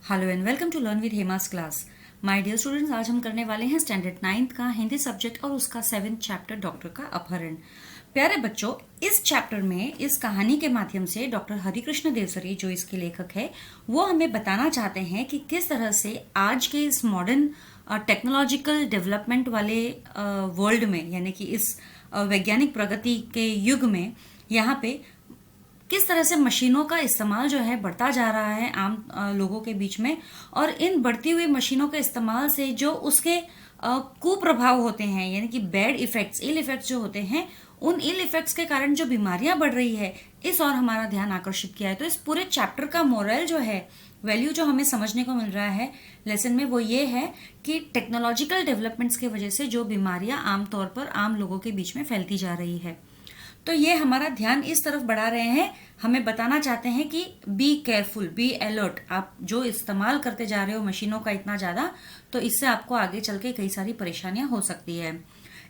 Hello and welcome to learn with Hema's class. My dear students, आज हम करने वाले हैं स्टैंडर्ड 9th का हिंदी सब्जेक्ट और उसका 7th चैप्टर डॉक्टर का अपहरण। प्यारे बच्चों, इस चैप्टर में इस कहानी के माध्यम से डॉक्टर हरिकृष्ण देवसरी जो इसके लेखक है वो हमें बताना चाहते हैं कि किस तरह से आज के इस मॉडर्न टेक्नोलॉजिकल डेवलपमेंट वाले वर्ल्ड में, यानी कि इस वैज्ञानिक प्रगति के युग में यहाँ पे किस तरह से मशीनों का इस्तेमाल जो है बढ़ता जा रहा है आम लोगों के बीच में। और इन बढ़ती हुई मशीनों के इस्तेमाल से जो उसके कुप्रभाव होते हैं, यानी कि बैड इफेक्ट्स, इल इफेक्ट्स जो होते हैं, उन इल इफेक्ट्स के कारण जो बीमारियां बढ़ रही है, इस और हमारा ध्यान आकर्षित किया है। तो इस पूरे चैप्टर का मोरल जो है, वैल्यू जो हमें समझने को मिल रहा है लेसन में, वो ये है कि टेक्नोलॉजिकल डेवलपमेंट्स की वजह से जो बीमारियां आमतौर पर आम लोगों के बीच में फैलती जा रही है। तो ये हमारा ध्यान इस तरफ बढ़ा रहे हैं, हमें बताना चाहते हैं कि बी केयरफुल, बी अलर्ट। आप जो इस्तेमाल करते जा रहे हो मशीनों का इतना ज्यादा, तो इससे आपको आगे चल के कई सारी परेशानियां हो सकती है।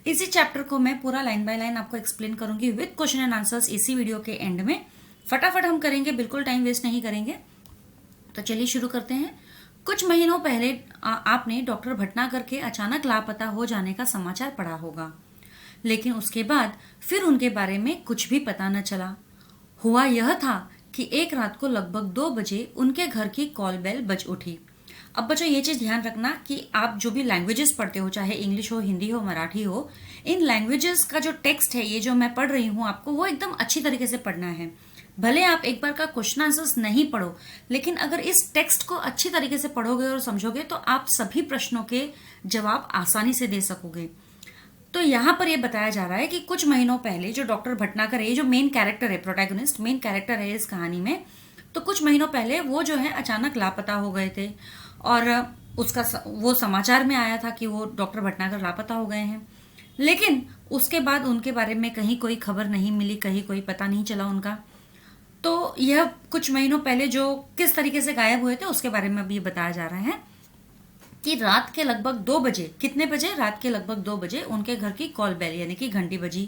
इसी चैप्टर को मैं पूरा लाइन बाय लाइन आपको एक्सप्लेन करूंगी विद क्वेश्चन एंड आंसर्स इसी वीडियो के एंड में। फटाफट हम करेंगे, बिल्कुल टाइम वेस्ट नहीं करेंगे। तो चलिए शुरू करते हैं। कुछ महीनों पहले आपने डॉक्टर भटनागर के अचानक लापता हो जाने का समाचार पढ़ा होगा, लेकिन उसके बाद फिर उनके बारे में कुछ भी पता न चला। हुआ यह था कि एक रात को लगभग 2 बजे उनके घर की कॉल बेल बज उठी। अब बच्चों ये चीज ध्यान रखना कि आप जो भी लैंग्वेजेस पढ़ते हो, चाहे इंग्लिश हो, हिंदी हो, मराठी हो, इन लैंग्वेजेस का जो टेक्स्ट है, ये जो मैं पढ़ रही हूँ आपको, वो एकदम अच्छी तरीके से पढ़ना है। भले आप एक बार का क्वेश्चन आंसर्स नहीं पढ़ो, लेकिन अगर इस टेक्स्ट को अच्छी तरीके से पढ़ोगे और समझोगे तो आप सभी प्रश्नों के जवाब आसानी से दे सकोगे। तो यहाँ पर ये बताया जा रहा है कि कुछ महीनों पहले जो डॉक्टर भटनागर है, जो मेन कैरेक्टर है, प्रोटैगनिस्ट मेन कैरेक्टर है इस कहानी में, तो कुछ महीनों पहले वो जो है अचानक लापता हो गए थे और उसका वो समाचार में आया था कि वो डॉक्टर भटनागर लापता हो गए हैं। लेकिन उसके बाद उनके बारे में कहीं कोई खबर नहीं मिली, कहीं कोई पता नहीं चला उनका। तो यह कुछ महीनों पहले जो किस तरीके से गायब हुए थे उसके बारे में अब ये बताया जा रहा है कि रात के लगभग 2 बजे, कितने बजे, रात के लगभग 2 बजे उनके घर की कॉल बेल यानी कि घंटी बजी।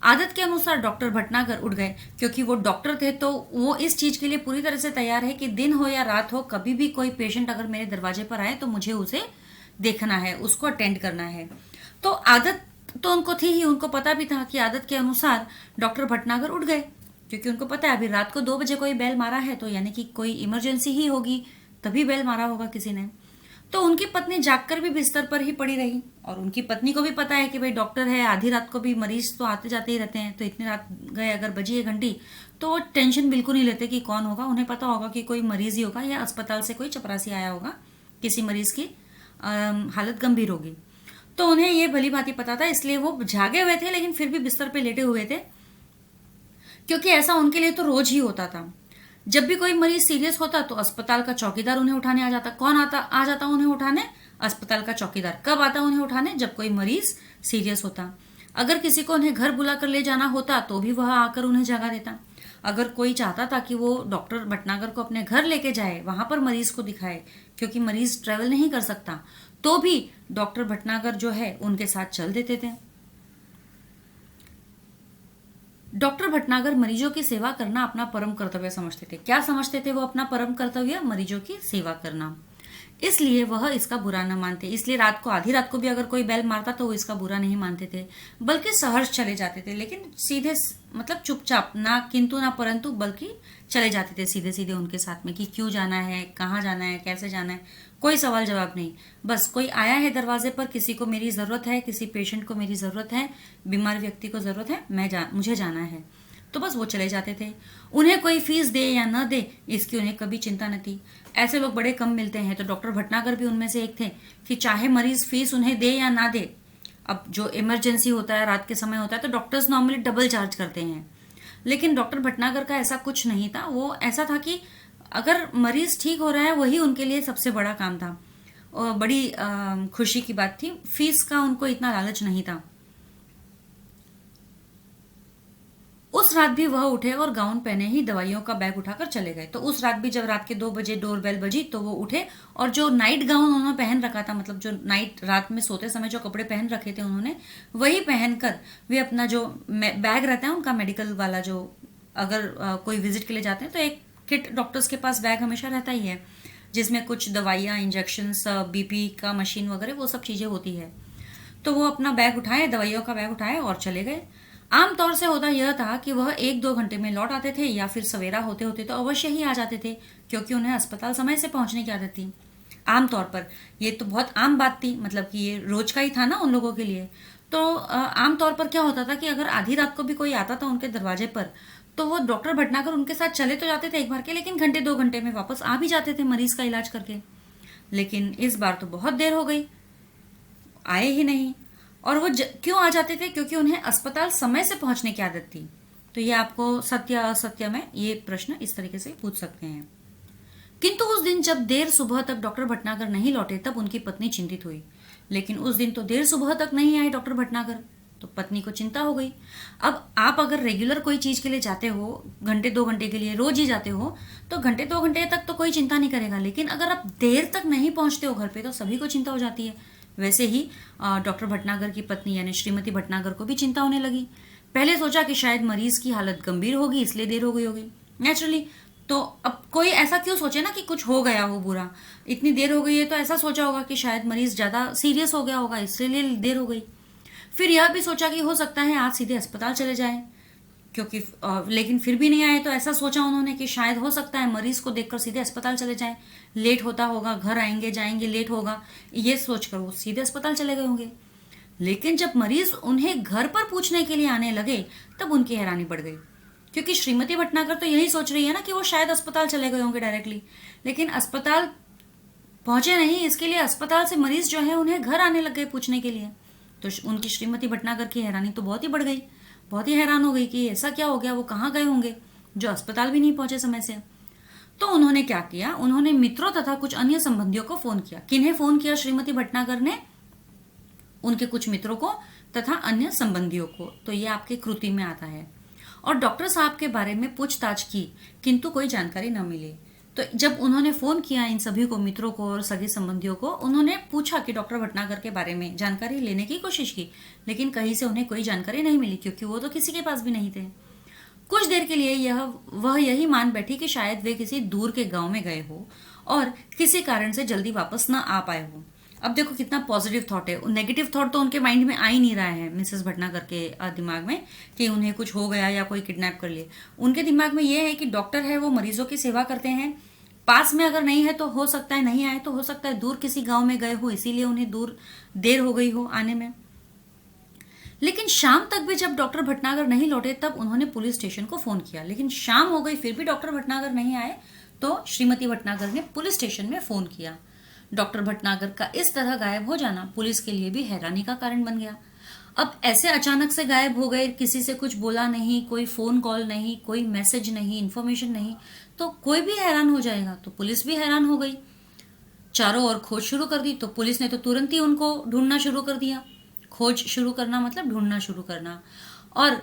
आदत के अनुसार डॉक्टर भटनागर उठ गए, क्योंकि वो डॉक्टर थे तो वो इस चीज के लिए पूरी तरह से तैयार है कि दिन हो या रात हो, कभी भी कोई पेशेंट अगर मेरे दरवाजे पर आए तो मुझे उसे देखना है, उसको अटेंड करना है। तो आदत तो उनको थी ही, उनको पता भी था कि आदत के अनुसार डॉक्टर भटनागर उठ गए, क्योंकि उनको पता है अभी रात को 2 बजे कोई बेल मारा है तो यानी कि कोई इमरजेंसी ही होगी, तभी बेल मारा होगा किसी ने। तो उनकी पत्नी जागकर भी बिस्तर पर ही पड़ी रही, और उनकी पत्नी को भी पता है कि भाई डॉक्टर है, आधी रात को भी मरीज तो आते जाते ही रहते हैं, तो इतनी रात गए अगर बजी है घंटी तो वो टेंशन बिल्कुल नहीं लेते कि कौन होगा। उन्हें पता होगा कि कोई मरीज ही होगा या अस्पताल से कोई चपरासी आया होगा, किसी मरीज की हालत गंभीर होगी। तो उन्हें ये भली भांति पता था, इसलिए वो जागे हुए थे लेकिन फिर भी बिस्तर पे लेटे हुए थे, क्योंकि ऐसा उनके लिए तो रोज ही होता था। जब भी कोई मरीज सीरियस होता तो अस्पताल का चौकीदार उन्हें उठाने आ जाता। कौन आ जाता उन्हें उठाने? अस्पताल का चौकीदार। कब आता उन्हें उठाने? जब कोई मरीज सीरियस होता। अगर किसी को उन्हें घर बुला कर ले जाना होता तो भी वह आकर उन्हें जगा देता। अगर कोई चाहता था कि वो डॉक्टर भटनागर को अपने घर लेके जाए, वहां पर मरीज को दिखाए, क्योंकि मरीज ट्रेवल नहीं कर सकता, तो भी डॉक्टर भटनागर जो है उनके साथ चल देते थे। डॉक्टर भटनागर मरीजों की सेवा करना अपना परम कर्तव्य समझते थे। क्या समझते थे वो अपना परम कर्तव्य? मरीजों की सेवा करना। इसलिए वह इसका बुरा न मानते। इसलिए रात को, आधी रात को भी अगर कोई बेल मारता तो वो इसका बुरा नहीं मानते थे, बल्कि सहर्ष चले जाते थे। लेकिन सीधे, मतलब चुपचाप, ना किंतु ना परंतु, बल्कि चले जाते थे सीधे सीधे उनके साथ में कि क्यों जाना है, कहाँ जाना है, कैसे जाना है, कोई सवाल जवाब नहीं। बस कोई आया है दरवाजे पर, किसी को मेरी जरूरत है, किसी पेशेंट को मेरी जरूरत है, बीमार व्यक्ति को जरूरत है, मुझे जाना है, तो बस वो चले जाते थे। उन्हें कोई फीस दे या न दे इसकी उन्हें कभी चिंता न थी। ऐसे लोग बड़े कम मिलते हैं, तो डॉक्टर भटनागर भी उनमें से एक थे कि चाहे मरीज फीस उन्हें दे या ना दे, अब जो इमरजेंसी होता है, रात के समय होता है, तो डॉक्टर्स नॉर्मली डबल चार्ज करते हैं। लेकिन डॉक्टर भटनागर का ऐसा कुछ नहीं था। वो ऐसा था कि अगर मरीज ठीक हो रहा है वही उनके लिए सबसे बड़ा काम था और बड़ी खुशी की बात थी। फीस का उनको इतना लालच नहीं था। उस रात भी वह उठे और गाउन पहने ही दवाइयों का बैग उठाकर चले गए। तो उस रात भी जब रात के 2 बजे डोर बेल बजी तो वो उठे, और जो नाइट गाउन उन्होंने पहन रखा था, मतलब जो नाइट, रात में सोते समय जो कपड़े पहन रखे थे उन्होंने, वही पहनकर वे अपना जो बैग रहता है उनका मेडिकल वाला, जो अगर कोई विजिट के लिए जाते हैं तो एक किट डॉक्टर्स के पास बैग हमेशा रहता ही है, जिसमें कुछ दवाइयाँ, इंजेक्शंस, बीपी का मशीन वगैरह वो सब चीज़ें होती है। तो वो अपना बैग उठाए, दवाइयों का बैग उठाए और चले गए। आमतौर से होता यह था कि वह 1-2 घंटे में लौट आते थे या फिर सवेरा होते होते तो अवश्य ही आ जाते थे, क्योंकि उन्हें अस्पताल समय से पहुंचने की आदत थी। आमतौर पर ये तो बहुत आम बात थी, मतलब कि ये रोज का ही था ना उन लोगों के लिए। तो आमतौर पर क्या होता था कि अगर आधी रात को भी कोई आता था उनके दरवाजे पर, तो वो डॉक्टर भटनागर उनके साथ चले तो जाते थे एक बार के, लेकिन घंटे 2 घंटे में वापस आ भी जाते थे मरीज का इलाज करके। लेकिन इस बार तो बहुत देर हो गई, आए ही नहीं। और वो क्यों आ जाते थे? क्योंकि उन्हें अस्पताल समय से पहुंचने की आदत थी। तो ये आपको सत्य असत्य में ये प्रश्न इस तरीके से पूछ सकते हैं। किंतु उस दिन जब देर सुबह तक डॉक्टर भटनागर नहीं लौटे तब उनकी पत्नी चिंतित हुई। लेकिन उस दिन तो देर सुबह तक नहीं आए डॉक्टर भटनागर, तो पत्नी को चिंता हो गई। अब आप अगर रेगुलर कोई चीज के लिए जाते हो, घंटे 2 घंटे के लिए रोज ही जाते हो, तो घंटे 2 घंटे तक तो कोई चिंता नहीं करेगा। लेकिन अगर आप देर तक नहीं पहुंचते हो घर पे तो सभी को चिंता हो जाती है। वैसे ही डॉक्टर भटनागर की पत्नी यानी श्रीमती भटनागर को भी चिंता होने लगी। पहले सोचा कि शायद मरीज की हालत गंभीर होगी इसलिए देर हो गई होगी, नेचुरली। तो अब कोई ऐसा क्यों सोचे ना कि कुछ हो गया हो बुरा, इतनी देर हो गई है तो ऐसा सोचा होगा कि शायद मरीज ज्यादा सीरियस हो गया होगा इसलिए देर हो गई। फिर यह भी सोचा कि हो सकता है आज सीधे अस्पताल चले जाएं, क्योंकि लेकिन फिर भी नहीं आए तो ऐसा सोचा उन्होंने कि शायद हो सकता है मरीज को देखकर सीधे अस्पताल चले जाएं, लेट होता होगा, घर आएंगे जाएंगे लेट होगा, ये सोचकर वो सीधे अस्पताल चले गए होंगे। लेकिन जब मरीज उन्हें घर पर पूछने के लिए आने लगे तब उनकी हैरानी बढ़ गई, क्योंकि श्रीमती भटनागर तो यही सोच रही है ना कि वो शायद अस्पताल चले गए होंगे डायरेक्टली, लेकिन अस्पताल पहुंचे नहीं। इसके लिए अस्पताल से मरीज जो है उन्हें घर आने लग गए पूछने के लिए। तो उनकी श्रीमती भटनागर की हैरानी तो बहुत ही बढ़ गई, बहुत ही हैरान हो गई कि ऐसा क्या हो गया, वो कहाँ गए होंगे जो अस्पताल भी नहीं पहुंचे समय से। तो उन्होंने क्या किया, उन्होंने मित्रों तथा कुछ अन्य संबंधियों को फोन किया। किन्हें फोन किया श्रीमती भटनागर ने? उनके कुछ मित्रों को तथा अन्य संबंधियों को। तो ये आपके कृति में आता है। और डॉक्टर साहब के बारे में पूछताछ की, किंतु कोई जानकारी न मिली। तो जब उन्होंने फोन किया इन सभी को, मित्रों को और सगे संबंधियों को, उन्होंने पूछा कि डॉक्टर भटनागर के बारे में जानकारी लेने की कोशिश की, लेकिन कहीं से उन्हें कोई जानकारी नहीं मिली, क्योंकि वो तो किसी के पास भी नहीं थे। कुछ देर के लिए वह यही मान बैठी कि शायद वे किसी दूर के गांव में गए हो और किसी कारण से जल्दी वापस न आ पाए हो। अब देखो कितना पॉजिटिव थॉट है, नेगेटिव थॉट तो उनके माइंड में आ ही नहीं रहा है मिसेस भटनागर के दिमाग में कि उन्हें कुछ हो गया या कोई किडनैप कर लिए। उनके दिमाग में यह है कि डॉक्टर है, वो मरीजों की सेवा करते हैं, पास में अगर नहीं है तो हो सकता है नहीं आए, तो हो सकता है दूर किसी गांव में गए हो इसीलिए उन्हें देर हो गई हो आने में। लेकिन शाम तक भी जब डॉक्टर भटनागर नहीं लौटे तब उन्होंने पुलिस स्टेशन को फोन किया, लेकिन शाम हो गई फिर भी डॉक्टर भटनागर नहीं आए। तो श्रीमती भटनागर ने पुलिस स्टेशन में फोन किया। डॉक्टर भटनागर का इस तरह गायब हो जाना पुलिस के लिए भी हैरानी का कारण बन गया। अब ऐसे अचानक से गायब हो गए, किसी से कुछ बोला नहीं, कोई फोन कॉल नहीं, कोई मैसेज नहीं, इन्फॉर्मेशन नहीं, तो कोई भी हैरान हो जाएगा। तो पुलिस भी हैरान हो गई, चारों ओर खोज शुरू कर दी। तो पुलिस ने तो तुरंत ही उनको ढूंढना शुरू कर दिया। खोज शुरू करना मतलब ढूंढना शुरू करना। और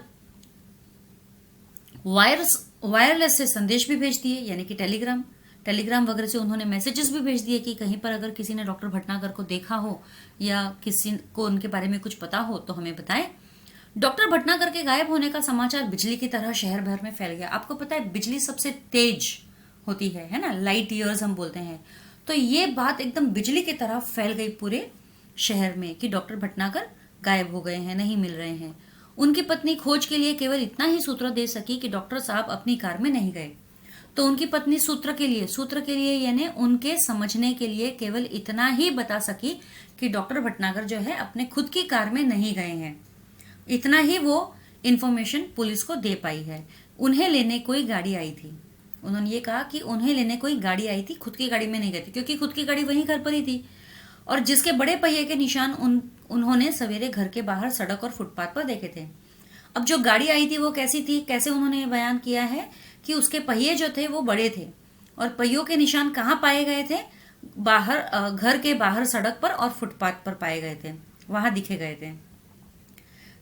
वायरलेस से संदेश भी भेज दिए, यानी कि टेलीग्राम वगैरह से उन्होंने मैसेजेस भी भेज दिए कि कहीं पर अगर किसी ने डॉक्टर भटनागर को देखा हो या किसी को उनके बारे में कुछ पता हो तो हमें बताएं। डॉक्टर भटनागर के गायब होने का समाचार बिजली की तरह शहर भर में फैल गया। आपको पता है बिजली सबसे तेज होती है ना, लाइट ईयर्स हम बोलते हैं। तो ये बात एकदम बिजली की तरह फैल गई पूरे शहर में कि डॉक्टर भटनागर गायब हो गए हैं, नहीं मिल रहे हैं। उनकी पत्नी खोज के लिए केवल इतना ही सूत्र दे सकी कि डॉक्टर साहब अपनी कार में नहीं गए। तो उनकी पत्नी सूत्र के लिए यानी उनके समझने के लिए केवल इतना ही बता सकी कि डॉक्टर भटनागर जो है अपने खुद की कार में नहीं गए हैं। इतना ही वो इंफॉर्मेशन पुलिस को दे पाई है। उन्हें लेने कोई गाड़ी आई थी, उन्होंने ये कहा कि उन्हें लेने कोई गाड़ी आई थी, खुद की गाड़ी में नहीं गए थे, क्योंकि खुद की गाड़ी वहीं घर पर ही थी और जिसके बड़े पहिए के निशान उन्होंने सवेरे घर के बाहर सड़क और फुटपाथ पर देखे थे। अब जो गाड़ी आई थी वो कैसी थी, कैसे उन्होंने बयान किया है कि उसके पहिए जो थे वो बड़े थे और पहियों के निशान कहाँ पाए गए थे, बाहर घर के बाहर सड़क पर और फुटपाथ पर पाए गए थे, वहां दिखे गए थे।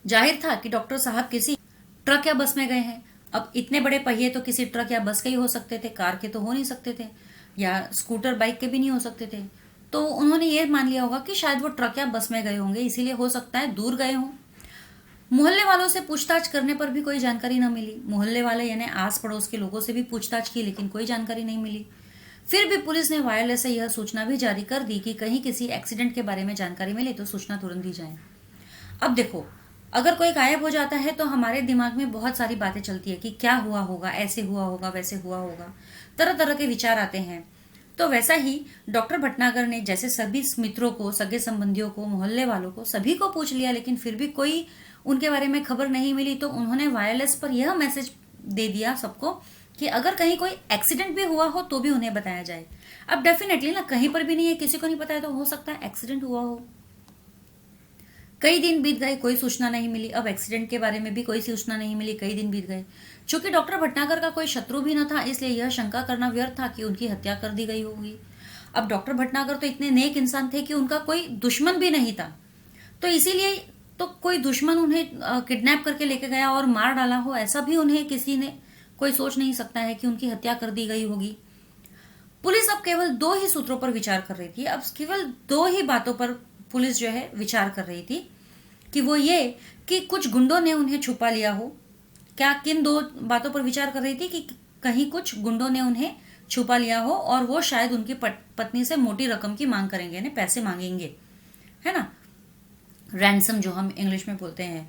जाहिर था कि डॉक्टर साहब किसी ट्रक या बस में गए हैं। अब इतने बड़े पहिए तो किसी ट्रक या बस के ही हो सकते थे, कार के तो हो नहीं सकते थे, या स्कूटर बाइक के भी नहीं हो सकते थे। तो उन्होंने ये मान लिया होगा कि शायद वो ट्रक या बस में गए होंगे, इसीलिए हो सकता है दूर गए हों। मोहल्ले वालों से पूछताछ करने पर भी कोई जानकारी न मिली। मोहल्ले वाले यानी आस पड़ोस के लोगों से भी पूछताछ की, लेकिन कोई जानकारी नहीं मिली। फिर भी पुलिस ने वायरलेस से यह सूचना भी जारी कर दी कि कहीं किसी एक्सीडेंट के बारे में जानकारी मिले तो सूचना तुरंत दी जाए। अब देखो, अगर कोई गायब हो जाता है तो हमारे दिमाग में बहुत सारी बातें चलती है कि क्या हुआ होगा, ऐसे हुआ होगा, वैसे हुआ होगा, तरह तरह के विचार आते हैं। तो वैसा ही डॉक्टर भटनागर ने जैसे सभी मित्रों को, सगे संबंधियों को, मोहल्ले वालों को, सभी को पूछ लिया, लेकिन फिर भी कोई उनके बारे में खबर नहीं मिली, तो उन्होंने वायरलेस पर यह मैसेज दे दिया सबको कि अगर कहीं कोई एक्सीडेंट भी हुआ हो तो भी उन्हें बताया जाए। अब डेफिनेटली ना, कहीं पर भी नहीं है, किसी को नहीं पता है, तो हो सकता है एक्सीडेंट हुआ हो। कई दिन बीत गए, कोई सूचना नहीं मिली। अब एक्सीडेंट के बारे में भी कोई सूचना नहीं मिली, कई दिन बीत गए। चूंकि डॉक्टर भटनागर का कोई शत्रु भी न था, इसलिए यह शंका करना व्यर्थ था कि उनकी हत्या कर दी गई होगी। अब डॉक्टर भटनागर तो इतने नेक इंसान थे कि उनका कोई दुश्मन भी नहीं था, तो इसीलिए तो कोई दुश्मन उन्हें किडनैप करके लेके गया और मार डाला हो, ऐसा भी उन्हें किसी ने कोई सोच नहीं सकता है कि उनकी हत्या कर दी गई होगी। पुलिस अब केवल दो ही सूत्रों पर विचार कर रही थी। अब केवल दो ही बातों पर पुलिस जो है विचार कर रही थी कि वो ये कि कुछ गुंडों ने उन्हें छुपा लिया हो। क्या किन दो बातों पर विचार कर रही थी कि कहीं कुछ गुंडों ने उन्हें छुपा लिया हो और वो शायद उनकी पत्नी से मोटी रकम की मांग करेंगे, यानी पैसे मांगेंगे, है ना, रैंसम जो हम इंग्लिश में बोलते हैं।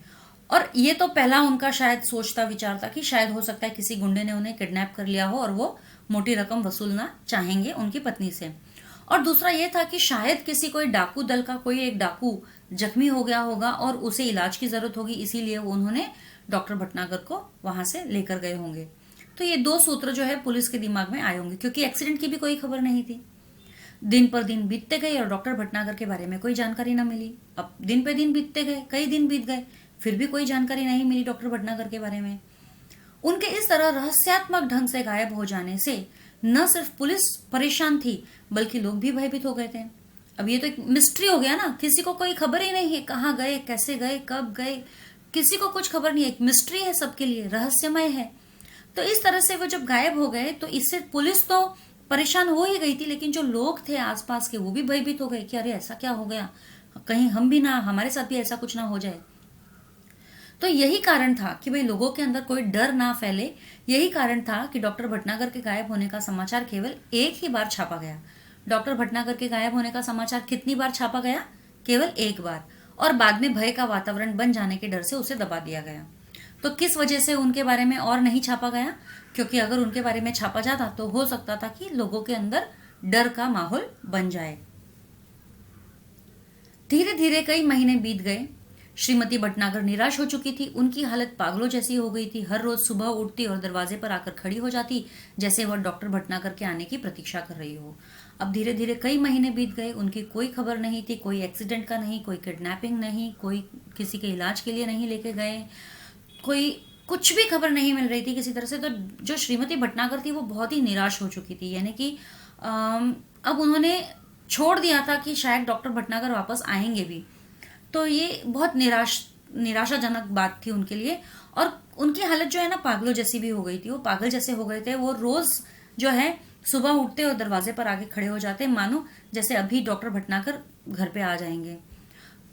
और ये तो पहला उनका शायद सोचता विचार था कि शायद हो सकता है किसी गुंडे ने उन्हें किडनैप कर लिया हो और वो मोटी रकम वसूलना चाहेंगे उनकी पत्नी से। और दूसरा ये था कि शायद किसी कोई डाकू दल का कोई एक डाकू जख्मी हो गया होगा और उसे इलाज की जरूरत होगी, इसीलिए वो उन्होंने डॉक्टर भटनागर को वहां से लेकर गए होंगे। तो ये दो सूत्र जो है पुलिस के दिमाग में आए होंगे, क्योंकि एक्सीडेंट की भी कोई खबर नहीं थी। दिन पर दिन बीतते गए और डॉक्टर भटनागर के बारे में कोई जानकारी न मिली। अब दिन पे दिन बीतते गए, कई दिन बीत गए, फिर भी कोई जानकारी नहीं मिली डॉक्टर भटनागर के बारे में। उनके इस तरह रहस्यात्मक ढंग से गायब हो जाने से न सिर्फ पुलिस परेशान थी, बल्कि लोग भी भयभीत हो गए थे। अब ये तो एक मिस्ट्री हो गया ना, किसी को कोई खबर ही नहीं है कहाँ गए, कैसे गए, कब गए, किसी को कुछ खबर नहीं है। एक मिस्ट्री है सबके लिए, रहस्यमय है। तो इस तरह से वो जब गायब हो गए तो इससे पुलिस तो परेशान हो ही गई थी, लेकिन जो लोग थे आसपास के वो भी भयभीत हो गए कि अरे ऐसा क्या हो गया, कहीं हम भी ना, हमारे साथ भी ऐसा कुछ ना हो जाए। तो यही कारण था कि भाई लोगों के अंदर कोई डर ना फैले। यही कारण था कि डॉक्टर भटनागर के गायब होने का समाचार केवल एक ही बार छापा गया। डॉक्टर भटनागर के गायब होने का समाचार कितनी बार छापा गया? केवल एक बार, और बाद में भय का वातावरण बन जाने के डर से उसे दबा दिया गया। तो किस वजह से उनके बारे में और नहीं छापा गया? क्योंकि अगर उनके बारे में छापा जाता तो हो सकता था कि लोगों के अंदर डर का माहौल बन जाए। धीरे धीरे कई महीने बीत गए। श्रीमती भटनागर निराश हो चुकी थी। उनकी हालत पागलों जैसी हो गई थी। हर रोज सुबह उठती और दरवाजे पर आकर खड़ी हो जाती, जैसे वह डॉक्टर भटनागर के आने की प्रतीक्षा कर रही हो। अब धीरे धीरे कई महीने बीत गए, उनकी कोई खबर नहीं थी, कोई एक्सीडेंट का नहीं, कोई किडनैपिंग नहीं, कोई किसी के इलाज के लिए नहीं लेके गए, कोई कुछ भी खबर नहीं मिल रही थी किसी तरह से। तो जो श्रीमती भटनागर थी वो बहुत ही निराश हो चुकी थी, यानी कि अब उन्होंने छोड़ दिया था कि शायद डॉक्टर भटनागर वापस आएंगे भी। तो ये बहुत निराशाजनक बात थी उनके लिए। और उनकी हालत जो है ना पागलों जैसी भी हो गई थी, वो पागल जैसे हो गए थे। वो रोज जो है सुबह उठते और दरवाजे पर आके खड़े हो जाते, मानो जैसे अभी डॉक्टर भटनागर घर पे आ जाएंगे।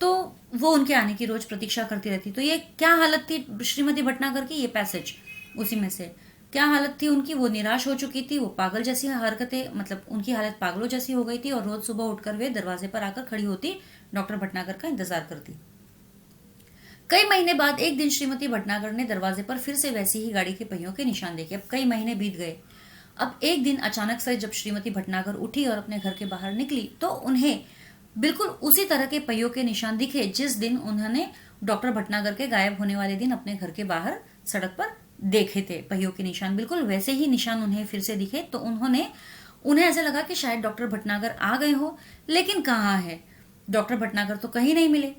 तो वो उनके आने की रोज प्रतीक्षा करती रहती। तो ये क्या हालत थी श्रीमती भटनागर की? ये पैसेज उसी में से क्या हालत थी उनकी? वो निराश हो चुकी थी, वो पागल जैसी हरकतें, मतलब उनकी हालत पागलों जैसी हो गई थी। और रोज सुबह उठकर वे दरवाजे पर आकर खड़ी होती, डॉक्टर भटनागर का इंतजार करती। कई महीने बाद एक दिन श्रीमती भटनागर ने दरवाजे पर फिर से वैसी ही गाड़ी के पहियों के निशान देखे। अब कई महीने बीत गए। अब एक दिन अचानक से जब श्रीमती भटनागर उठी और अपने घर के बाहर निकली तो उन्हें बिल्कुल उसी तरह के पहियों के निशान दिखे जिस दिन उन्होंने डॉक्टर भटनागर के गायब होने वाले दिन अपने घर के बाहर सड़क पर देखे थे। पहियों के निशान बिल्कुल वैसे ही निशान उन्हें फिर से दिखे। तो उन्हें ऐसा लगा कि शायद डॉक्टर भटनागर आ गए हो, लेकिन कहाँ है डॉक्टर भटनागर? तो कहीं नहीं मिले।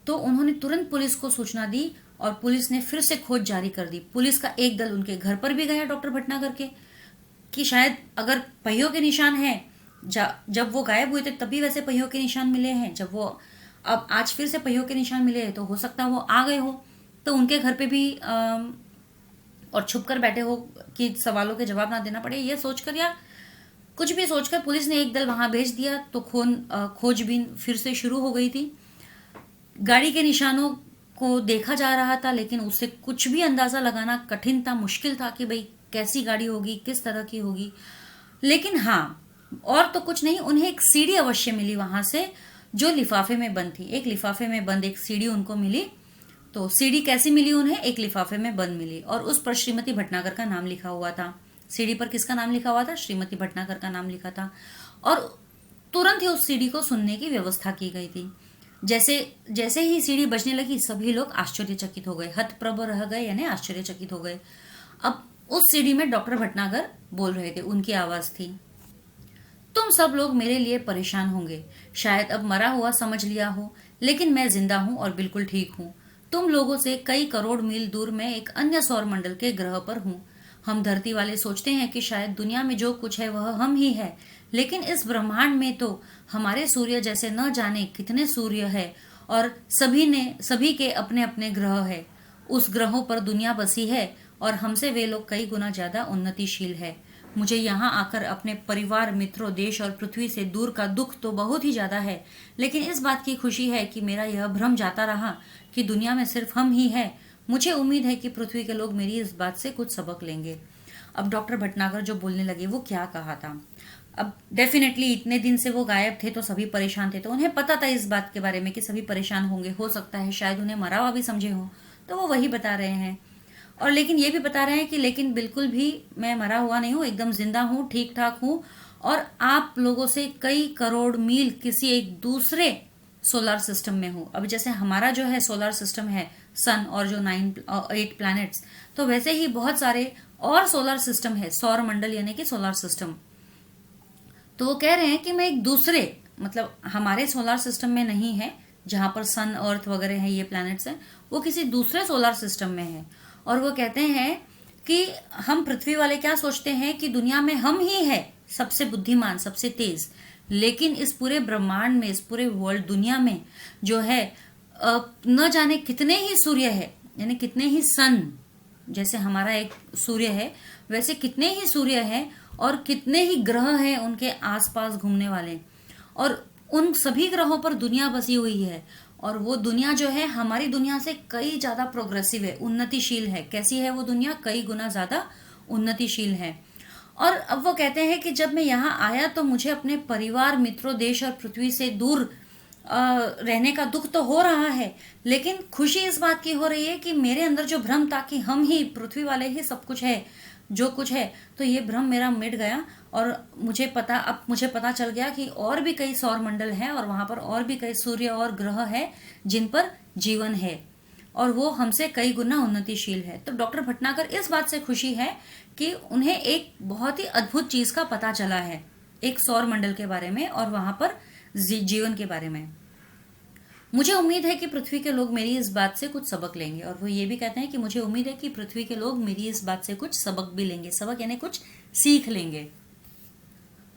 तो उन्होंने तुरंत पुलिस को सूचना दी और पुलिस ने फिर से खोज जारी कर दी। पुलिस का एक दल उनके घर पर भी गया डॉक्टर भटनागर के, कि शायद अगर पहियों के निशान हैं, जब वो गायब हुए थे तभी वैसे पहियों के निशान मिले हैं, जब वो अब आज फिर से पहियों के निशान मिले हैं तो हो सकता है वो आ गए हो। तो उनके घर पे भी और छुप कर बैठे हो कि सवालों के जवाब ना देना पड़े, ये सोचकर या कुछ भी सोचकर पुलिस ने एक दल वहां भेज दिया। तो खोजबीन फिर से शुरू हो गई थी। गाड़ी के निशानों को देखा जा रहा था, लेकिन उससे कुछ भी अंदाजा लगाना कठिन था, मुश्किल था कि भाई कैसी गाड़ी होगी, किस तरह की होगी। लेकिन हाँ, और तो कुछ नहीं, उन्हें एक सीढ़ी अवश्य मिली वहां से जो लिफाफे में बंद थी। एक लिफाफे में बंद एक सीढ़ी उनको मिली। तो सीढ़ी कैसी मिली उन्हें? एक लिफाफे में बंद मिली और उस पर श्रीमती भटनागर का नाम लिखा हुआ था। सीढ़ी पर किसका नाम लिखा हुआ था? श्रीमती भटनागर का नाम लिखा था। और तुरंत ही उस सीढ़ी को सुनने की व्यवस्था की गई थी। जैसे जैसे ही सीढ़ी बजने लगी सभी लोग आश्चर्यचकित हो गए, हतप्रभ रह गए, यानी आश्चर्यचकित हो गए। अब उस सीढ़ी में डॉक्टर भटनागर बोल रहे थे, उनकी आवाज थी, तुम सब लोग मेरे लिए परेशान होंगे, शायद अब मरा हुआ समझ लिया हो, लेकिन मैं जिंदा हूं और बिल्कुल ठीक हूं। तुम लोगों से कई करोड़ मील दूर मैं एक अन्य सौर मंडल के ग्रह पर हूं। हम धरती वाले सोचते हैं कि शायद दुनिया में जो कुछ है वह हम ही है, लेकिन इस ब्रह्मांड में तो हमारे सूर्य जैसे न जाने कितने सूर्य है और सभी के अपने अपने ग्रह है। उस ग्रहों पर दुनिया बसी है और हमसे वे लोग कई गुना ज्यादा उन्नतिशील है। मुझे यहाँ आकर अपने परिवार, मित्रों, देश और पृथ्वी से दूर का दुख तो बहुत ही ज्यादा है, लेकिन इस बात की खुशी है कि मेरा यह भ्रम जाता रहा कि दुनिया में सिर्फ हम ही है। मुझे उम्मीद है कि पृथ्वी के लोग मेरी इस बात से कुछ सबक लेंगे। अब डॉक्टर भटनागर जो बोलने लगे वो क्या कहा था? अब डेफिनेटली इतने दिन से वो गायब थे तो सभी परेशान थे, तो उन्हें पता था इस बात के बारे में कि सभी परेशान होंगे, हो सकता है शायद उन्हें मरा हुआ भी समझे हो, तो वो वही बता रहे हैं। और लेकिन ये भी बता रहे हैं कि लेकिन बिल्कुल भी मैं मरा हुआ नहीं हूँ, एकदम जिंदा हूँ, ठीक ठाक हूँ, और आप लोगों से कई करोड़ मील किसी एक दूसरे सोलर सिस्टम में हूँ। अब जैसे हमारा जो है सोलर सिस्टम है सन और जो 8 प्लैनेट्स, तो वैसे ही बहुत सारे और सोलर सिस्टम है, सौर मंडल यानी कि सोलर सिस्टम। तो वो कह रहे हैं कि मैं एक दूसरे, मतलब हमारे सोलर सिस्टम में नहीं है जहां पर सन, अर्थ वगैरह है, ये प्लैनेट्स हैं, वो किसी दूसरे सोलर सिस्टम में है। और वो कहते हैं कि हम पृथ्वी वाले क्या सोचते हैं कि दुनिया में हम ही है सबसे बुद्धिमान, सबसे तेज, लेकिन इस पूरे ब्रह्मांड में, इस पूरे वर्ल्ड दुनिया में जो है न जाने कितने ही सूर्य है, यानी कितने ही सन, जैसे हमारा एक सूर्य है वैसे कितने ही सूर्य है और कितने ही ग्रह हैं उनके आसपास घूमने वाले, और उन सभी ग्रहों पर दुनिया बसी हुई है। और वो दुनिया जो है हमारी दुनिया से कई ज्यादा प्रोग्रेसिव है, उन्नतिशील है। कैसी है वो दुनिया? कई गुना ज्यादा उन्नतिशील है। और अब वो कहते हैं कि जब मैं यहाँ आया तो मुझे अपने परिवार, मित्रों, देश और पृथ्वी से दूर रहने का दुख तो हो रहा है, लेकिन खुशी इस बात की हो रही है कि मेरे अंदर जो भ्रम था कि हम ही, पृथ्वी वाले ही सब कुछ है, जो कुछ है, तो ये भ्रम मेरा मिट गया। और अब मुझे पता चल गया कि और भी कई सौर मंडल हैं और वहां पर और भी कई सूर्य और ग्रह है जिन पर जीवन है और वो हमसे कई गुना उन्नतिशील है। तो डॉक्टर भटनागर इस बात से खुशी है कि उन्हें एक बहुत ही अद्भुत चीज का पता चला है, एक सौर मंडल के बारे में और वहां पर जीवन के बारे में। मुझे उम्मीद है कि पृथ्वी के लोग मेरी इस बात से कुछ सबक लेंगे। और वो ये भी कहते हैं कि मुझे उम्मीद है कि पृथ्वी के लोग मेरी इस बात से कुछ सबक भी लेंगे, सबक यानी कुछ सीख लेंगे।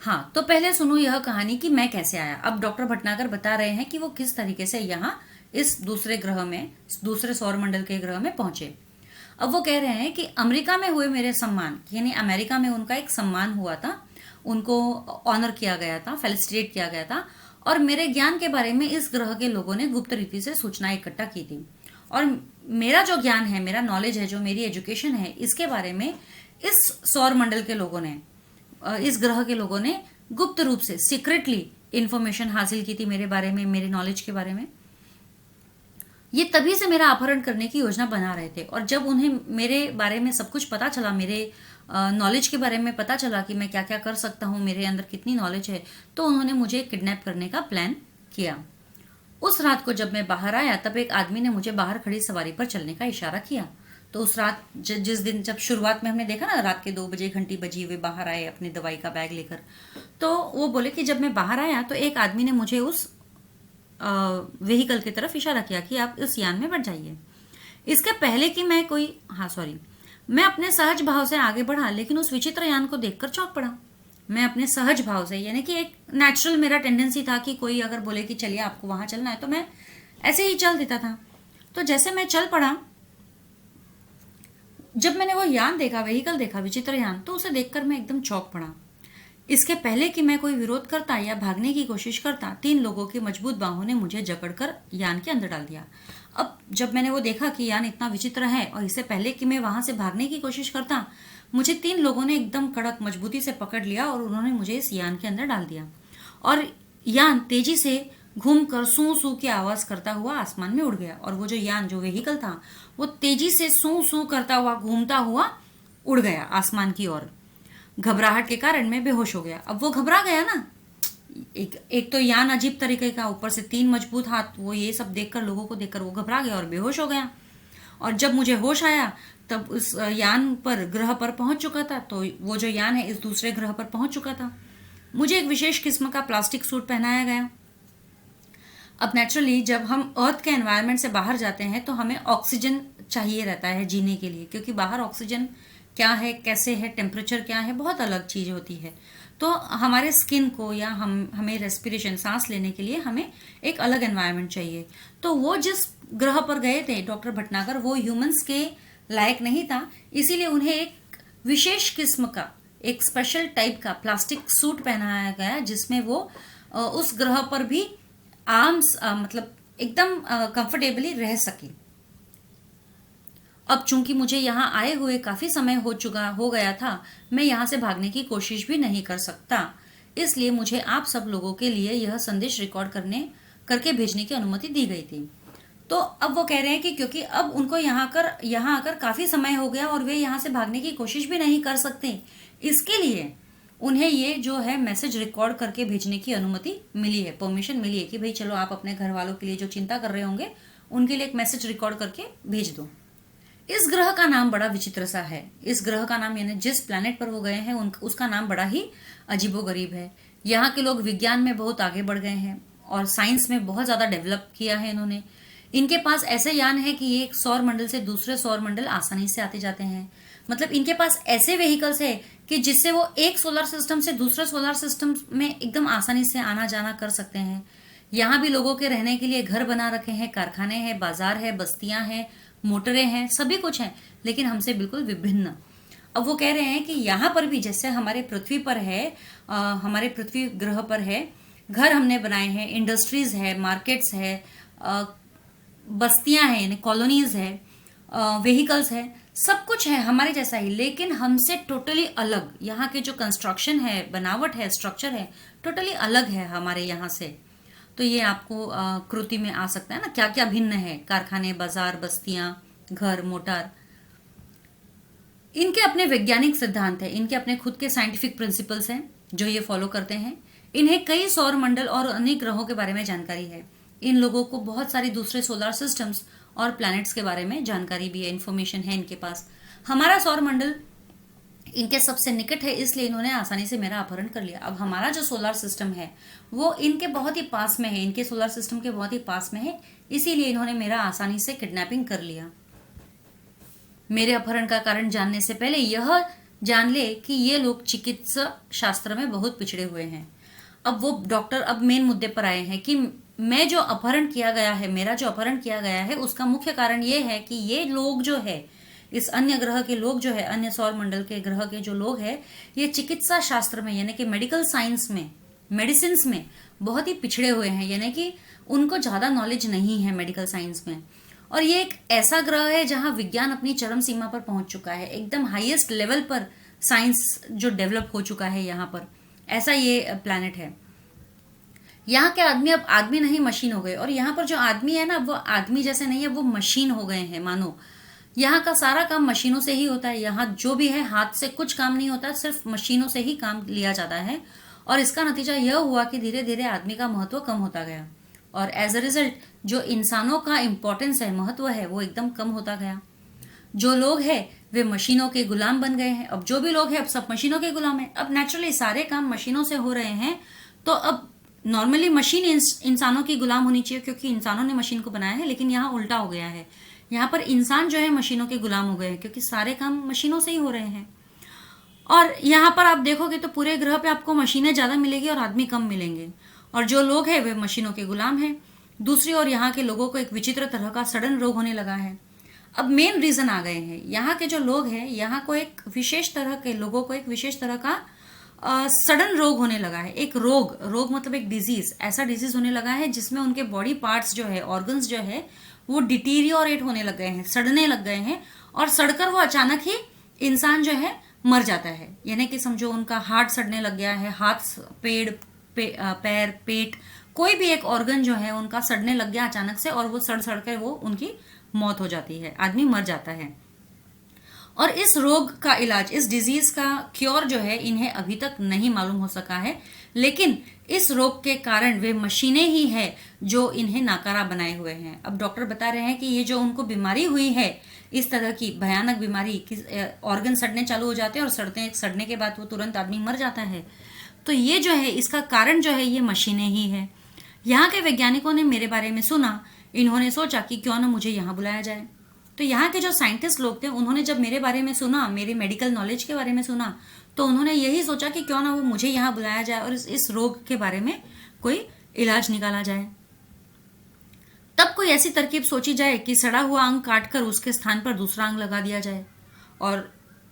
हाँ, तो पहले सुनो यह कहानी कि मैं कैसे आया। अब डॉक्टर भटनागर बता रहे हैं कि वो किस तरीके से यहाँ इस दूसरे ग्रह में, दूसरे सौर मंडल के ग्रह में पहुंचे। अब वो कह रहे हैं कि अमेरिका में हुए मेरे सम्मान, यानी अमेरिका में उनका एक सम्मान हुआ था, उनको ऑनर किया गया था, फेलिसिटेट किया गया था, और मेरे ज्ञान के बारे में इस ग्रह के लोगों ने गुप्त रीति से सूचना इकट्ठा की थी। और मेरा जो ज्ञान है, मेरा नॉलेज है, जो मेरी एजुकेशन है, इसके बारे में इस सौर मंडल के लोगों ने, इस ग्रह के लोगों ने गुप्त रूप से, सीक्रेटली इंफॉर्मेशन हासिल की थी मेरे बारे में, मेरे नॉलेज के बारे में। ये तभी से मेरा अपहरण करने की योजना बना रहे थे। और जब उन्हें मेरे बारे में सब कुछ पता चला, मेरे नॉलेज के बारे में पता चला कि मैं क्या क्या कर सकता हूँ, मेरे अंदर कितनी नॉलेज है, तो उन्होंने मुझे किडनैप करने का प्लान किया। उस रात को जब मैं बाहर आया तब एक आदमी ने मुझे बाहर खड़ी सवारी पर चलने का इशारा किया। तो उस रात, जिस दिन, जब शुरुआत में हमने देखा ना, रात के 2 बजे घंटी बजी, हुए बाहर आए अपनी दवाई का बैग लेकर, तो वो बोले कि जब मैं बाहर आया तो एक आदमी ने मुझे उस व्हीकल की तरफ इशारा किया कि आप इस यान में बैठ जाइए। इसके पहले कि मैं अपने सहज भाव से आगे बढ़ा, लेकिन उस विचित्र यान को देखकर चौंक पड़ा। मैं अपने सहज भाव से, यानी कि एक नेचुरल मेरा टेंडेंसी था कि कोई अगर बोले कि चलिए आपको वहां चलना है, तो मैं ऐसे ही चल देता था। तो जैसे मैं चल पड़ा, जब मैंने वो यान देखा, व्हीकल देखा, विचित्र यान, तो उसे देखकर मैं एकदम चौंक पड़ा। इसके पहले कि मैं कोई विरोध करता या भागने की कोशिश करता, 3 लोगों की मजबूत बाहों ने मुझे जकड़कर यान के अंदर डाल दिया। अब जब मैंने वो देखा कि यान इतना विचित्र है, और इससे पहले कि मैं वहां से भागने की कोशिश करता, मुझे 3 लोगों ने एकदम कड़क मजबूती से पकड़ लिया और उन्होंने मुझे इस यान के अंदर डाल दिया और यान तेजी से घूमकर सू सू की आवाज करता हुआ आसमान में उड़ गया। और वो जो यान, जो व्हीकल था, वो तेजी से सू सू करता हुआ घूमता हुआ उड़ गया आसमान की ओर। घबराहट के कारण मैं बेहोश हो गया। अब वो घबरा गया ना, एक तो यान अजीब तरीके का, ऊपर से 3 मजबूत हाथ, वो ये सब देखकर, लोगों को देखकर वो घबरा गया और बेहोश हो गया। और जब मुझे होश आया तब उस यान पर, ग्रह पर पहुंच चुका था। तो वो जो यान है इस दूसरे ग्रह पर पहुंच चुका था। मुझे एक विशेष किस्म का प्लास्टिक सूट पहनाया गया। अब नेचुरली जब हम अर्थ के एनवायरनमेंट से बाहर जाते हैं तो हमें ऑक्सीजन चाहिए रहता है जीने के लिए, क्योंकि बाहर ऑक्सीजन क्या है, कैसे है, टेम्परेचर क्या है, बहुत अलग चीज होती है। तो हमारे स्किन को या हमें रेस्पिरेशन, सांस लेने के लिए हमें एक अलग एनवायरनमेंट चाहिए। तो वो जिस ग्रह पर गए थे डॉक्टर भटनागर, वो ह्यूमंस के लायक नहीं था, इसीलिए उन्हें एक विशेष किस्म का, एक स्पेशल टाइप का प्लास्टिक सूट पहनाया गया, जिसमें वो उस ग्रह पर भी मतलब एकदम कंफर्टेबली रह सके। अब चूंकि मुझे यहाँ आए हुए काफी समय हो गया था, मैं यहाँ से भागने की कोशिश भी नहीं कर सकता। इसलिए मुझे आप सब लोगों के लिए यह संदेश रिकॉर्ड करके भेजने की अनुमति दी गई थी। तो अब वो कह रहे हैं कि क्योंकि अब उनको यहाँ आकर काफी समय हो गया और वे यहाँ से भागने की कोशिश भी नहीं कर सकते, इसके लिए उन्हें ये जो है मैसेज रिकॉर्ड करके भेजने की अनुमति मिली है, परमिशन मिली है कि भाई चलो आप अपने घर वालों के लिए जो चिंता कर रहे होंगे उनके लिए एक मैसेज रिकॉर्ड करके भेज दो। इस ग्रह का नाम बड़ा विचित्र सा है। इस ग्रह का नाम, यानी जिस प्लैनेट पर वो गए हैं उसका नाम बड़ा ही अजीबोगरीब है। यहाँ के लोग विज्ञान में बहुत आगे बढ़ गए हैं और साइंस में बहुत ज्यादा डेवलप किया है इन्होंने। इनके पास ऐसे यान है कि ये एक सौर मंडल से दूसरे सौर मंडल आसानी से आते जाते हैं। मतलब इनके पास ऐसे व्हीकल्स है कि जिससे वो एक सोलर सिस्टम से दूसरे सोलर सिस्टम में एकदम आसानी से आना जाना कर सकते हैं। यहाँ भी लोगों के रहने के लिए घर बना रखे हैं, कारखाने हैं, बाजार है, बस्तियां हैं, मोटरें हैं, सभी कुछ है, लेकिन हमसे बिल्कुल विभिन्न। अब वो कह रहे हैं कि यहाँ पर भी जैसे हमारे पृथ्वी पर है, हमारे पृथ्वी ग्रह पर है, घर हमने बनाए हैं, इंडस्ट्रीज है, मार्केट्स है, बस्तियां हैं यानी कॉलोनीज है, व्हीकल्स है, सब कुछ है हमारे जैसा ही, लेकिन हमसे टोटली अलग। यहाँ के जो कंस्ट्रक्शन है, बनावट है, स्ट्रक्चर है, टोटली अलग है हमारे यहाँ से। तो ये आपको कृति में आ सकता है ना, क्या क्या भिन्न है। कारखाने, बाजार, बस्तियां, घर, मोटर, इनके अपने वैज्ञानिक सिद्धांत है, इनके अपने खुद के साइंटिफिक प्रिंसिपल्स हैं जो ये फॉलो करते हैं। इन्हें कई सौर मंडल और अनेक ग्रहों के बारे में जानकारी है। इन लोगों को बहुत सारी दूसरे सोलर सिस्टम्स और प्लैनेट्स के बारे में जानकारी भी है, इंफॉर्मेशन है इनके पास। हमारा सौर मंडल इनके सबसे निकट है, इसलिए इन्होंने आसानी से मेरा अपहरण कर लिया। अब हमारा जो सोलर सिस्टम है वो इनके बहुत ही पास में है, इनके सोलर सिस्टम के बहुत ही पास में है, इसीलिए इन्होंने मेरा आसानी से किडनैपिंग कर लिया। मेरे अपहरण का कारण जानने से पहले यह जान ले कि ये लोग चिकित्सा शास्त्र में बहुत पिछड़े हुए हैं। अब वो डॉक्टर अब मेन मुद्दे पर आए हैं कि मैं जो अपहरण किया गया है, मेरा जो अपहरण किया गया है, उसका मुख्य कारण ये है कि ये लोग जो है, इस अन्य ग्रह के लोग जो है, अन्य सौर मंडल के ग्रह के जो लोग हैं, ये चिकित्सा शास्त्र में यानी कि मेडिकल साइंस में, मेडिसिन में बहुत ही पिछड़े हुए हैं, यानी कि उनको ज्यादा नॉलेज नहीं है मेडिकल साइंस में। और ये एक ऐसा ग्रह है जहां विज्ञान अपनी चरम सीमा पर पहुंच चुका है, एकदम हाईएस्ट लेवल पर साइंस जो डेवलप हो चुका है यहाँ पर, ऐसा ये प्लैनेट है। यहाँ के आदमी अब आदमी नहीं मशीन हो गए, और यहाँ पर जो आदमी है ना, वो आदमी जैसे नहीं है, वो मशीन हो गए हैं मानो। यहाँ का सारा काम मशीनों से ही होता है, यहाँ जो भी है हाथ से कुछ काम नहीं होता, सिर्फ मशीनों से ही काम लिया जाता है। और इसका नतीजा यह हुआ कि धीरे धीरे आदमी का महत्व कम होता गया, और एज अ रिजल्ट जो इंसानों का इम्पोर्टेंस है, महत्व है, वो एकदम कम होता गया। जो लोग हैं वे मशीनों के गुलाम बन गए हैं। अब जो भी लोग हैं अब सब मशीनों के गुलाम हैं। अब नेचुरली सारे काम मशीनों से हो रहे हैं, तो अब नॉर्मली मशीन इंसानों की गुलाम होनी चाहिए, क्योंकि इंसानों ने मशीन को बनाया है, लेकिन यहाँ उल्टा हो गया है। यहाँ पर इंसान जो है मशीनों के गुलाम हो गए हैं, क्योंकि सारे काम मशीनों से ही हो रहे हैं। और यहाँ पर आप देखोगे तो पूरे ग्रह पे आपको मशीनें ज्यादा मिलेगी और आदमी कम मिलेंगे, और जो लोग हैं वे मशीनों के गुलाम हैं। दूसरी ओर यहाँ के लोगों को एक विचित्र तरह का सडन रोग होने लगा है। अब मेन रीजन आ गए हैं, यहाँ के जो लोग हैं, यहाँ को एक विशेष तरह के लोगों को एक विशेष तरह का सडन रोग होने लगा है। एक रोग मतलब एक डिजीज, ऐसा डिजीज होने लगा है जिसमें उनके बॉडी पार्ट्स जो है, ऑर्गन्स जो है, वो डिटीरियोरेट होने लग गए हैं, सड़ने लग गए हैं, और सड़कर वो अचानक ही इंसान जो है मर जाता है, यानी कि समझो उनका हार्ट सड़ने लग गया है, हाथ, पैर, पेट, कोई भी एक ऑर्गन जो है उनका सड़ने लग गया अचानक से, और वो सड़ सड़ कर वो उनकी मौत हो जाती है, आदमी मर जाता है। और इस रोग का इलाज, इस डिजीज का क्योर जो है इन्हें अभी तक नहीं मालूम हो सका है, लेकिन इस रोग के कारण वे मशीनें ही है जो इन्हें नाकारा बनाए हुए हैं। अब डॉक्टर बता रहे हैं कि ये जो उनको बीमारी हुई है, इस तरह की भयानक बीमारी, ऑर्गन सड़ने चालू हो जाते हैं और सड़ने के बाद वो तुरंत आदमी मर जाता है, तो ये जो है इसका कारण जो है ये मशीनें ही है। यहाँ के वैज्ञानिकों ने मेरे बारे में सुना, इन्होंने सोचा कि क्यों ना मुझे यहाँ बुलाया जाए। तो यहाँ के जो साइंटिस्ट लोग थे उन्होंने जब मेरे बारे में सुना, मेरे मेडिकल नॉलेज के बारे में सुना, तो उन्होंने यही सोचा कि क्यों ना वो मुझे यहाँ बुलाया जाए और इस रोग के बारे में कोई इलाज निकाला जाए। तब कोई ऐसी तरकीब सोची जाए कि सड़ा हुआ अंग काटकर उसके स्थान पर दूसरा अंग लगा दिया जाए। और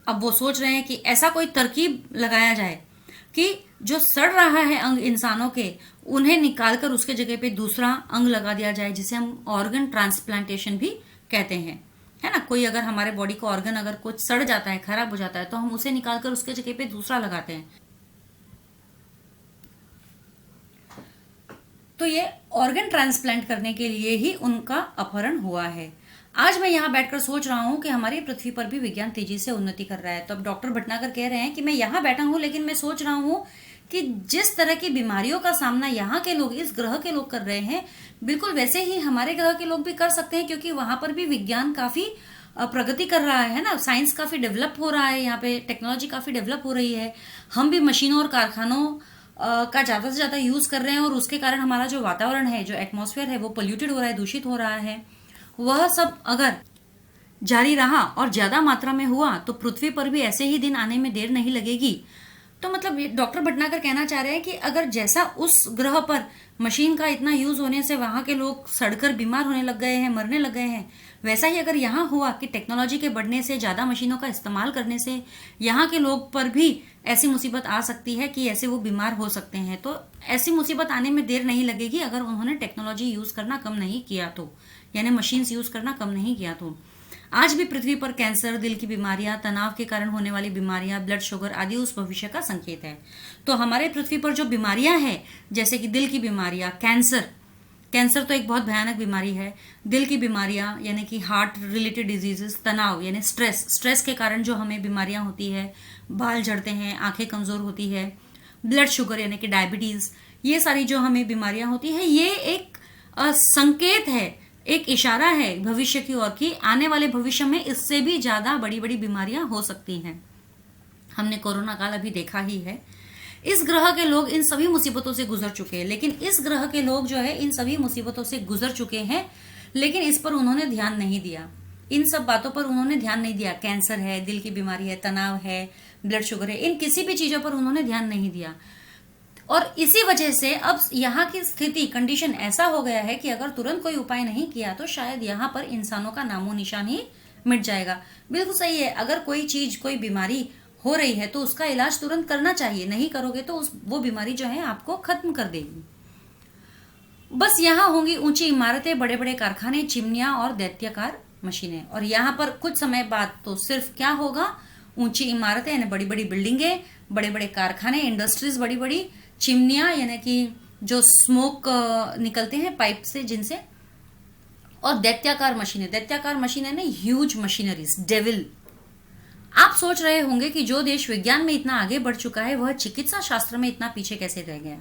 अब वो सोच रहे हैं कि ऐसा कोई तरकीब लगाया जाए कि जो सड़ रहा है अंग इंसानों के, उन्हें निकालकर उसके जगह पे दूसरा अंग लगा दिया जाए, जिसे हम ऑर्गन ट्रांसप्लांटेशन भी कहते हैं, है ना। कोई अगर हमारे बॉडी का ऑर्गन अगर कुछ सड़ जाता है, खराब हो जाता है, तो हम उसे निकालकर उसके जगह पे दूसरा लगाते हैं। तो ये ऑर्गन ट्रांसप्लांट करने के लिए ही उनका अपहरण हुआ है। आज मैं यहाँ बैठकर सोच रहा हूँ कि हमारी पृथ्वी पर भी विज्ञान तेजी से उन्नति कर रहा है। तो अब डॉक्टर भटनागर कह रहे हैं कि मैं यहाँ बैठा हूँ, लेकिन मैं सोच रहा हूँ कि जिस तरह की बीमारियों का सामना यहाँ के लोग, इस ग्रह के लोग कर रहे हैं, बिल्कुल वैसे ही हमारे ग्रह के लोग भी कर सकते हैं, क्योंकि वहां पर भी विज्ञान काफी प्रगति कर रहा है ना। साइंस काफी डेवलप हो रहा है, यहाँ पे टेक्नोलॉजी काफी डेवलप हो रही है। हम भी मशीनों और कारखानों का ज्यादा से ज्यादा यूज कर रहे हैं, और उसके कारण हमारा जो वातावरण है, जो एटमॉस्फेयर है, वो पोल्यूटेड हो रहा है, दूषित हो रहा है। वह सब अगर जारी रहा और ज्यादा मात्रा में हुआ तो पृथ्वी पर भी ऐसे ही दिन आने में देर नहीं लगेगी। तो मतलब डॉक्टर भटनागर कहना चाह रहे हैं कि अगर जैसा उस ग्रह पर मशीन का इतना यूज होने से वहां के लोग सड़कर बीमार होने लग गए हैं, मरने लग गए हैं, वैसा ही अगर यहाँ हुआ कि टेक्नोलॉजी के बढ़ने से, ज्यादा मशीनों का इस्तेमाल करने से यहाँ के लोग पर भी ऐसी मुसीबत आ सकती है कि ऐसे वो बीमार हो सकते हैं। तो ऐसी मुसीबत आने में देर नहीं लगेगी अगर उन्होंने टेक्नोलॉजी यूज करना कम नहीं किया तो, यानी मशीन्स यूज करना कम नहीं किया तो। आज भी पृथ्वी पर कैंसर, दिल की बीमारियां, तनाव के कारण होने वाली बीमारियां, ब्लड शुगर आदि उस भविष्य का संकेत है। तो हमारे पृथ्वी पर जो बीमारियां हैं, जैसे कि दिल की बीमारियां, कैंसर तो एक बहुत भयानक बीमारी है। दिल की बीमारियां यानी कि हार्ट रिलेटेड डिजीजेस, तनाव यानी स्ट्रेस के कारण जो हमें बीमारियां होती है, बाल झड़ते हैं, आंखें कमजोर होती है, ब्लड शुगर यानी कि डायबिटीज, ये सारी जो हमें बीमारियां होती है, ये एक संकेत है, एक इशारा है भविष्य की ओर कि आने वाले भविष्य में इससे भी ज्यादा बड़ी बड़ी बीमारियां हो सकती हैं। हमने कोरोना काल अभी देखा ही है। इस ग्रह के लोग इन सभी मुसीबतों से गुजर चुके हैं, लेकिन इस ग्रह के लोग जो है इन सभी मुसीबतों से गुजर चुके हैं, लेकिन इस पर उन्होंने ध्यान नहीं दिया। इन सब बातों पर उन्होंने ध्यान नहीं दिया। कैंसर है, दिल की बीमारी है, तनाव है, ब्लड शुगर है, इन किसी भी चीजों पर उन्होंने ध्यान नहीं दिया। और इसी वजह से अब यहाँ की स्थिति, कंडीशन ऐसा हो गया है कि अगर तुरंत कोई उपाय नहीं किया तो शायद यहाँ पर इंसानों का नामो निशान ही मिट जाएगा। बिल्कुल सही है, अगर कोई चीज, कोई बीमारी हो रही है तो उसका इलाज तुरंत करना चाहिए। नहीं करोगे तो वो बीमारी जो है आपको खत्म कर देगी। बस यहाँ होंगी ऊंची इमारतें, बड़े बड़े कारखाने, चिमनियां और दैत्याकार मशीनें। और यहाँ पर कुछ समय बाद तो सिर्फ क्या होगा, ऊंची इमारतें यानी बड़ी बड़ी बिल्डिंगें, बड़े बड़े कारखाने, इंडस्ट्रीज बड़ी बड़ी, चिमनियां यानी कि जो स्मोक निकलते हैं पाइप से जिनसे, और दैत्याकार मशीनें ना ह्यूज मशीनरीज, डेविल। आप सोच रहे होंगे कि जो देश विज्ञान में इतना आगे बढ़ चुका है वह चिकित्सा शास्त्र में इतना पीछे कैसे रह गया।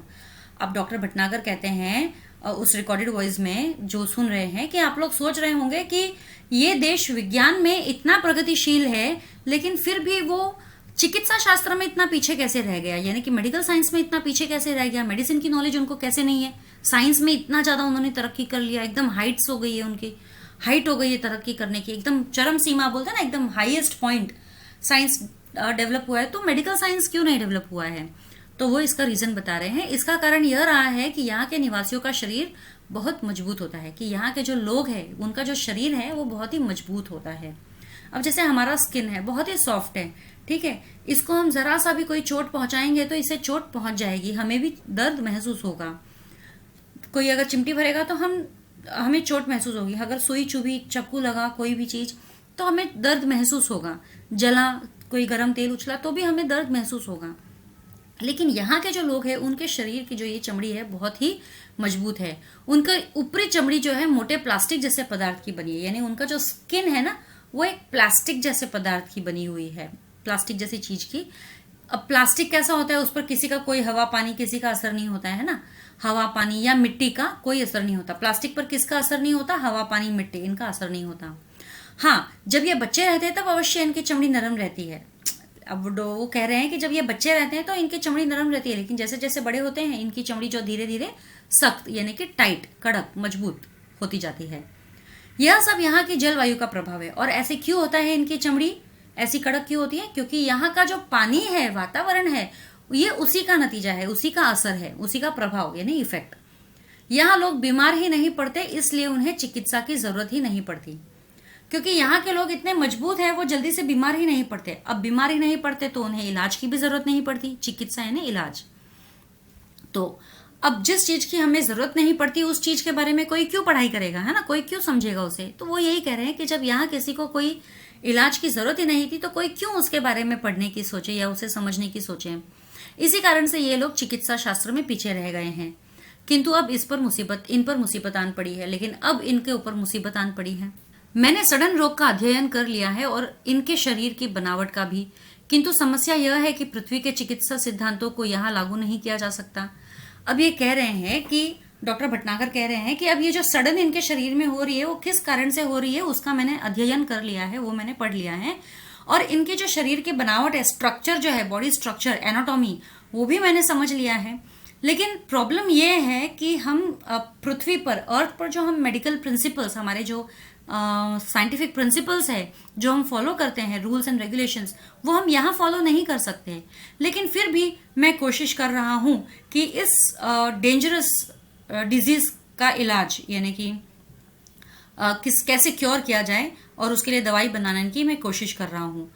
अब डॉक्टर भटनागर कहते हैं उस रिकॉर्डेड वॉइस में जो सुन रहे हैं कि आप लोग सोच रहे होंगे कि ये देश विज्ञान में इतना प्रगतिशील है, लेकिन फिर भी वो चिकित्सा शास्त्र में इतना पीछे कैसे रह गया, यानी कि मेडिकल साइंस में इतना पीछे कैसे रह गया। मेडिसिन की नॉलेज उनको कैसे नहीं है। साइंस में इतना ज्यादा उन्होंने तरक्की कर लिया, एकदम हाइट्स हो गई है उनकी, हाइट हो गई है तरक्की करने की, एकदम चरम सीमा बोलते हैं ना, एकदम हाईएस्ट पॉइंट साइंस डेवलप हुआ है। तो मेडिकल साइंस क्यों नहीं डेवलप हुआ है, तो वो इसका रीजन बता रहे हैं। इसका कारण यह रहा है कि यहाँ के निवासियों का शरीर बहुत मजबूत होता है, कि यहाँ के जो लोग हैं उनका जो शरीर है वो बहुत ही मजबूत होता है। अब जैसे हमारा स्किन है बहुत ही सॉफ्ट है, ठीक है, इसको हम जरा सा भी कोई चोट पहुंचाएंगे तो इसे चोट पहुंच जाएगी, हमें भी दर्द महसूस होगा। कोई अगर चिमटी भरेगा तो हमें चोट महसूस होगी। अगर सुई चुभी, चाकू लगा, कोई भी चीज, तो हमें दर्द महसूस होगा, जला, कोई गर्म तेल उछला तो भी हमें दर्द महसूस होगा। लेकिन यहाँ के जो लोग हैं उनके शरीर की जो ये चमड़ी है बहुत ही मजबूत है। उनका ऊपरी चमड़ी जो है मोटे प्लास्टिक जैसे पदार्थ की बनी है, यानी उनका जो स्किन है ना वो एक प्लास्टिक जैसे पदार्थ की बनी हुई है, प्लास्टिक जैसी चीज की। अब प्लास्टिक कैसा होता है, उस पर किसी का कोई हवा पानी किसी का असर नहीं होता है ना, हवा पानी या मिट्टी का कोई असर नहीं होता। प्लास्टिक पर किसका असर नहीं होता, हवा पानी मिट्टी इनका असर नहीं होता। हाँ, जब ये बच्चे रहते हैं तब अवश्य इनकी चमड़ी नरम रहती है। अब वो कह रहे हैं कि जब ये बच्चे रहते हैं तो इनकी चमड़ी नरम रहती है, लेकिन जैसे जैसे बड़े होते हैं इनकी चमड़ी जो धीरे धीरे सख्त यानी कि टाइट कड़क मजबूत होती जाती है। यह सब यहाँ की जलवायु का प्रभाव है। और ऐसे क्यों होता है, इनकी चमड़ी ऐसी कड़क क्यों होती है, क्योंकि यहाँ का जो पानी है, वातावरण है, ये उसी का नतीजा है, उसी का असर है, उसी का प्रभाव यानी इफेक्ट। यहाँ लोग बीमार ही नहीं पड़ते, इसलिए उन्हें चिकित्सा की जरूरत ही नहीं पड़ती, क्योंकि यहाँ के लोग इतने मजबूत हैं, वो जल्दी से बीमार ही नहीं पड़ते। अब बीमार ही नहीं पड़ते तो उन्हें इलाज की भी जरूरत नहीं पड़ती, चिकित्सा यानी इलाज। तो अब जिस चीज की हमें जरूरत नहीं पड़ती उस चीज के बारे में कोई क्यों पढ़ाई करेगा, है ना, कोई क्यों समझेगा उसे। तो वो यही कह रहे हैं कि जब यहाँ किसी को कोई इलाज की जरूरत ही नहीं थी तो कोई क्यों उसके बारे में पढ़ने की सोचे या उसे समझने की सोचे। इसी कारण से ये लोग चिकित्सा शास्त्र में पीछे रह गए हैं। किंतु अब इन पर मुसीबत आन पड़ी है, लेकिन अब इनके ऊपर मुसीबत आन पड़ी है। मैंने सड़न रोग का अध्ययन कर लिया है और इनके शरीर की बनावट का भी, किंतु समस्या यह है कि पृथ्वी के चिकित्सा सिद्धांतों को यहाँ लागू नहीं किया जा सकता। अब ये कह रहे हैं कि डॉक्टर भटनागर कह रहे हैं कि अब ये जो सड़न इनके शरीर में हो रही है वो किस कारण से हो रही है उसका मैंने अध्ययन कर लिया है, वो मैंने पढ़ लिया है। और इनके जो शरीर की बनावट है, स्ट्रक्चर जो है, बॉडी स्ट्रक्चर, एनाटॉमी, वो भी मैंने समझ लिया है। लेकिन प्रॉब्लम ये है कि हम पृथ्वी पर, अर्थ पर जो हम मेडिकल प्रिंसिपल्स, हमारे जो साइंटिफिक प्रिंसिपल्स है जो हम फॉलो करते हैं, रूल्स एंड रेगुलेशंस, वो हम यहाँ फॉलो नहीं कर सकते। लेकिन फिर भी मैं कोशिश कर रहा हूँ कि इस डेंजरस डिजीज का इलाज यानी कि कैसे क्योर किया जाए और उसके लिए दवाई बनाने की मैं कोशिश कर रहा हूँ।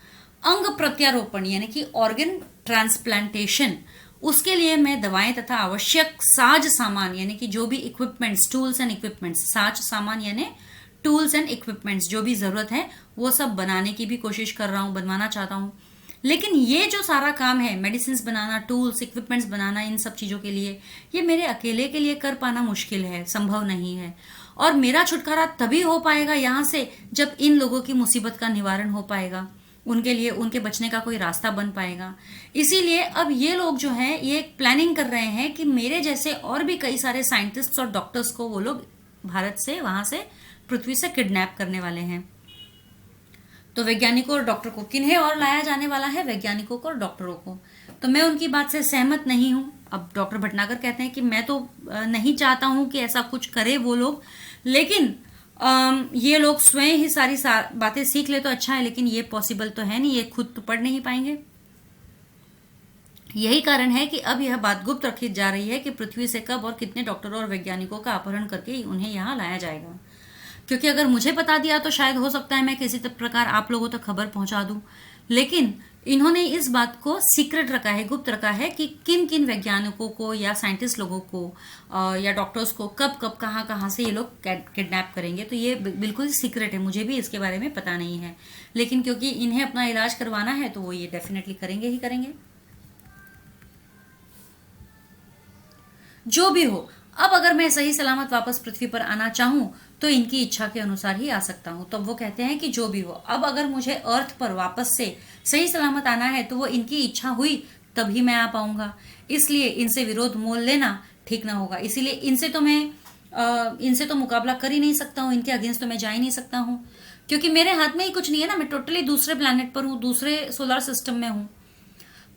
अंग प्रत्यारोपण यानी कि ऑर्गन ट्रांसप्लांटेशन, उसके लिए मैं दवाएं तथा आवश्यक साज सामान यानी कि जो भी इक्विपमेंट्स, टूल्स एंड इक्विपमेंट्स, साज सामान यानी टूल्स एंड इक्विपमेंट्स, जो भी जरूरत है वो सब बनाने की भी कोशिश कर रहा हूँ, बनवाना चाहता हूँ। लेकिन ये जो सारा काम है, मेडिसिन बनाना, टूल्स, इक्विपमेंट्स बनाना, इन सब चीजों के लिए, ये मेरे अकेले के लिए कर पाना मुश्किल है, संभव नहीं है। और मेरा छुटकारा तभी हो पाएगा यहाँ से जब इन लोगों की मुसीबत का निवारण हो पाएगा, उनके लिए, उनके बचने का कोई रास्ता बन पाएगा। इसीलिए अब ये लोग जो है ये प्लानिंग कर रहे हैं कि मेरे जैसे और भी कई सारे साइंटिस्ट और डॉक्टर्स को वो लोग भारत से, वहां से, पृथ्वी से किडनैप करने वाले हैं। तो वैज्ञानिकों और डॉक्टर को, किन्हें और लाया जाने वाला है, वैज्ञानिकों को और डॉक्टरों को। तो मैं उनकी बात से सहमत नहीं हूं। अब डॉक्टर भटनागर कहते हैं कि मैं तो नहीं चाहता हूं कि ऐसा कुछ करे वो लोग, लेकिन ये लोग स्वयं ही सारी बातें सीख ले तो अच्छा है, लेकिन ये पॉसिबल तो है नहीं, ये खुद तो पढ़ नहीं पाएंगे। यही कारण है कि अब यह बात गुप्त रखी जा रही है कि पृथ्वी से कब और कितने डॉक्टरों और वैज्ञानिकों का अपहरण करके उन्हें यहाँ लाया जाएगा। क्योंकि अगर मुझे बता दिया तो शायद हो सकता है मैं किसी प्रकार आप लोगों तक खबर पहुंचा दूं, लेकिन इन्होंने इस बात को सीक्रेट रखा है, गुप्त रखा है कि किन किन वैज्ञानिकों को या साइंटिस्ट लोगों को या डॉक्टर्स को कब कब कहाँ से ये लोग किडनैप करेंगे। तो ये बिल्कुल सीक्रेट है, मुझे भी इसके बारे में पता नहीं है। लेकिन क्योंकि इन्हें अपना इलाज करवाना है तो वो ये डेफिनेटली करेंगे ही करेंगे। जो भी हो, अब अगर मैं सही सलामत वापस पृथ्वी पर आना चाहूं तो इनकी इच्छा के अनुसार ही आ सकता हूं। तब वो कहते हैं कि जो भी हो, अब अगर मुझे अर्थ पर वापस से सही सलामत आना है तो वो इनकी इच्छा हुई तभी मैं आ पाऊंगा। इसलिए इनसे विरोध मोल लेना ठीक ना होगा। इसीलिए इनसे तो मुकाबला कर ही नहीं सकता हूँ, इनके अगेंस्ट तो मैं जा ही नहीं सकता हूँ, क्योंकि मेरे हाथ में ही कुछ नहीं है ना, मैं टोटली दूसरे प्लैनेट पर हूँ, दूसरे सोलर सिस्टम में हूँ।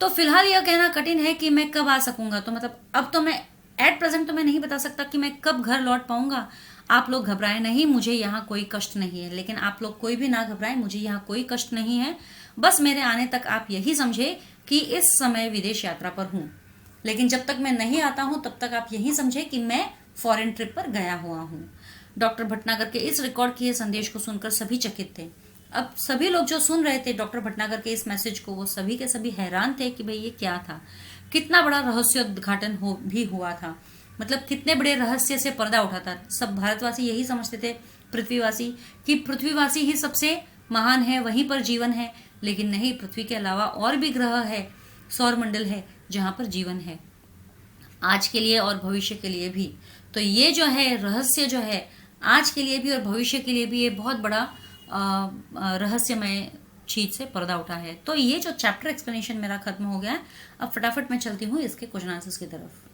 तो फिलहाल यह कहना कठिन है कि मैं कब आ सकूंगा। तो मतलब अब तो मैं एट प्रेजेंट तो मैं नहीं बता सकता कि मैं कब घर लौट पाऊंगा। आप लोग घबराएं नहीं, मुझे यहाँ कोई कष्ट नहीं है। लेकिन आप लोग कोई भी ना घबराएं, मुझे यहाँ कोई कष्ट नहीं है। बस मेरे आने तक आप यही समझे कि इस समय विदेश यात्रा पर हूँ। लेकिन जब तक मैं नहीं आता हूँ तब तक आप यही समझे कि मैं फॉरेन ट्रिप पर गया हुआ हूँ। डॉक्टर भटनागर के इस रिकॉर्ड किए संदेश को सुनकर सभी चकित थे। अब सभी लोग जो सुन रहे थे डॉक्टर भटनागर के इस मैसेज को, वो सभी के सभी हैरान थे कि भाई ये क्या था, कितना बड़ा रहस्योद्घाटन भी हुआ था। मतलब कितने बड़े रहस्य से पर्दा उठा था। सब भारतवासी यही समझते थे, पृथ्वीवासी, कि पृथ्वीवासी ही सबसे महान है, वहीं पर जीवन है। लेकिन नहीं, पृथ्वी के अलावा और भी ग्रह है, सौर मंडल है जहां पर जीवन है, आज के लिए और भविष्य के लिए भी। तो ये जो है रहस्य जो है आज के लिए भी और भविष्य के लिए भी, ये बहुत बड़ा रहस्यमय चीज से पर्दा उठा है। तो ये जो चैप्टर एक्सप्लेनेशन मेरा खत्म हो गया है। अब फटाफट मैं चलती हूँ इसके क्वेश्चन आंसर्स की तरफ।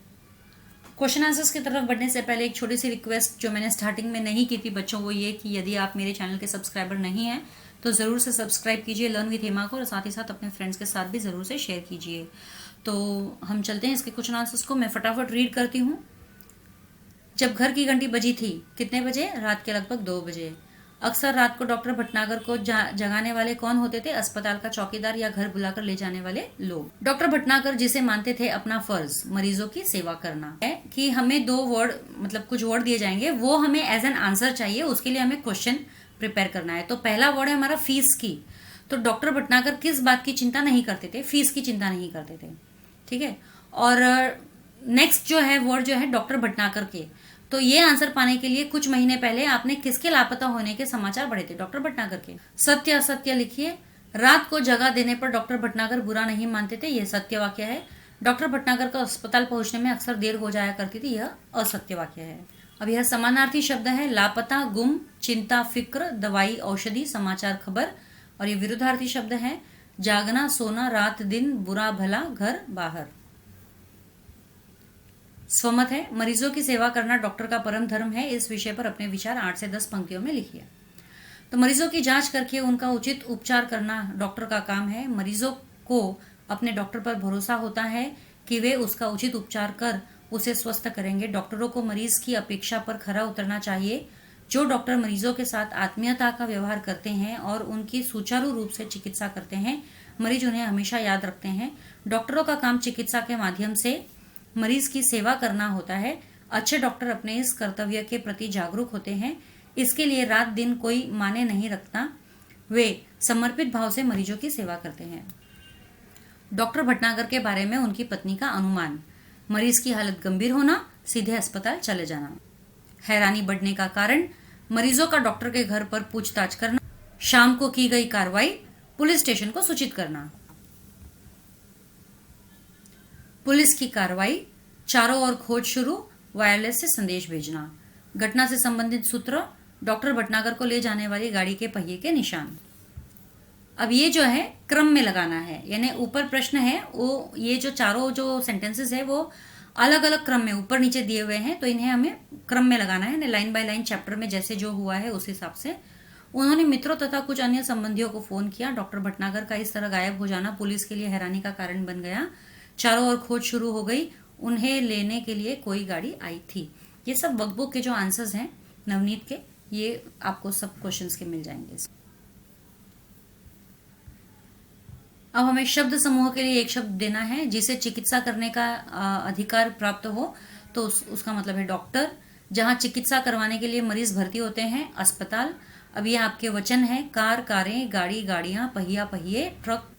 क्वेश्चन आंसर्स की तरफ बढ़ने से पहले एक छोटी सी रिक्वेस्ट जो मैंने स्टार्टिंग में नहीं की थी बच्चों, वो ये कि यदि आप मेरे चैनल के सब्सक्राइबर नहीं हैं तो ज़रूर से सब्सक्राइब कीजिए लर्न विथ हेमा को, और साथ ही साथ अपने फ्रेंड्स के साथ भी ज़रूर से शेयर कीजिए। तो हम चलते हैं इसके क्वेश्चन आंसर्स को। मैं फटाफट रीड करती हूँ। जब घर की घंटी बजी थी, कितने बजे? रात के लगभग 2 बजे। अक्सर रात को डॉक्टर भटनागर को जगाने वाले कौन होते थे? अस्पताल का चौकीदार या घर बुलाकर ले जाने वाले लोग। डॉक्टर भटनागर जिसे मानते थे अपना फर्ज मरीजों की सेवा करना है कि हमें 2 वर्ड मतलब कुछ वर्ड दिए जाएंगे, वो हमें एज एन आंसर चाहिए, उसके लिए हमें क्वेश्चन प्रिपेयर करना है। तो पहला वर्ड है हमारा फीस की। तो डॉक्टर भटनागर किस बात की चिंता नहीं करते थे? फीस की चिंता नहीं करते थे, ठीक है। और नेक्स्ट जो है वर्ड जो है डॉक्टर भटनागर के। तो ये आंसर पाने के लिए कुछ महीने पहले आपने किसके लापता होने के समाचार पढ़े थे? डॉक्टर भटनागर के। सत्य असत्य लिखिए। रात को जगह देने पर डॉक्टर भटनागर बुरा नहीं मानते थे, यह सत्य वाक्य है। डॉक्टर भटनागर को अस्पताल पहुंचने में अक्सर देर हो जाया करती थी, यह असत्य वाक्य है। अब यह समानार्थी शब्द है। लापता, गुम, चिंता, फिक्र, दवाई, औषधि, समाचार, खबर। और ये विरुद्धार्थी शब्द है। जागना, सोना, रात दिन, बुरा भला, घर बाहर। स्वमत है। मरीजों की सेवा करना डॉक्टर का परम धर्म है। इस विषय पर अपने विचार 8 से 10 पंक्तियों में लिखिए। तो मरीजों की जांच करके उनका उचित उपचार करना डॉक्टर का काम है। मरीजों को अपने डॉक्टर पर भरोसा होता है कि वे उसका उचित उपचार कर उसे स्वस्थ करेंगे। डॉक्टरों को मरीज की अपेक्षा पर खरा उतरना चाहिए। जो डॉक्टर मरीजों के साथ आत्मीयता का व्यवहार करते हैं और उनकी सुचारू रूप से चिकित्सा करते हैं, मरीज उन्हें हमेशा याद रखते हैं। डॉक्टरों का काम चिकित्सा के माध्यम से मरीज की सेवा करना होता है। अच्छे डॉक्टर अपने इस कर्तव्य के प्रति जागरूक होते हैं। इसके लिए रात दिन कोई माने नहीं रखता, वे समर्पित भाव से मरीजों की सेवा करते हैं। डॉक्टर भटनागर के बारे में उनकी पत्नी का अनुमान। मरीज की हालत गंभीर होना, सीधे अस्पताल चले जाना। हैरानी बढ़ने का कारण, मरीजों का डॉक्टर के घर पर पूछताछ करना। शाम को की गई कार्रवाई, पुलिस स्टेशन को सूचित करना। पुलिस की कार्रवाई, चारों ओर खोज शुरू, वायरलेस से संदेश भेजना। घटना से संबंधित सूत्र, डॉक्टर भटनागर को ले जाने वाली गाड़ी के पहिए के निशान। अब ये जो है क्रम में लगाना है, यानी ऊपर प्रश्न है वो, ये जो चारों जो सेंटेंसेस है वो अलग अलग क्रम में ऊपर नीचे दिए हुए हैं, तो इन्हें हमें क्रम में लगाना है, लाइन बाय लाइन चैप्टर में जैसे जो हुआ है उस हिसाब से। उन्होंने मित्रों तथा कुछ अन्य संबंधियों को फोन किया। डॉक्टर भटनागर का इस तरह गायब हो जाना पुलिस के लिए हैरानी का कारण बन गया। चारों ओर खोज शुरू हो गई, उन्हें लेने के लिए कोई गाड़ी आई थी। ये सब वर्कबुक के जो आंसर्स हैं नवनीत के, ये आपको सब क्वेश्चंस के मिल जाएंगे। अब हमें शब्द समूह के लिए एक शब्द देना है जिसे चिकित्सा करने का अधिकार प्राप्त हो, तो उसका मतलब है डॉक्टर। जहां चिकित्सा करवाने के लिए मरीज भर्ती होते हैं, अस्पताल। अब ये आपके वचन है। कार, कारें, गाड़ी, गाड़ियां, पहिया, पहिए, ट्रक।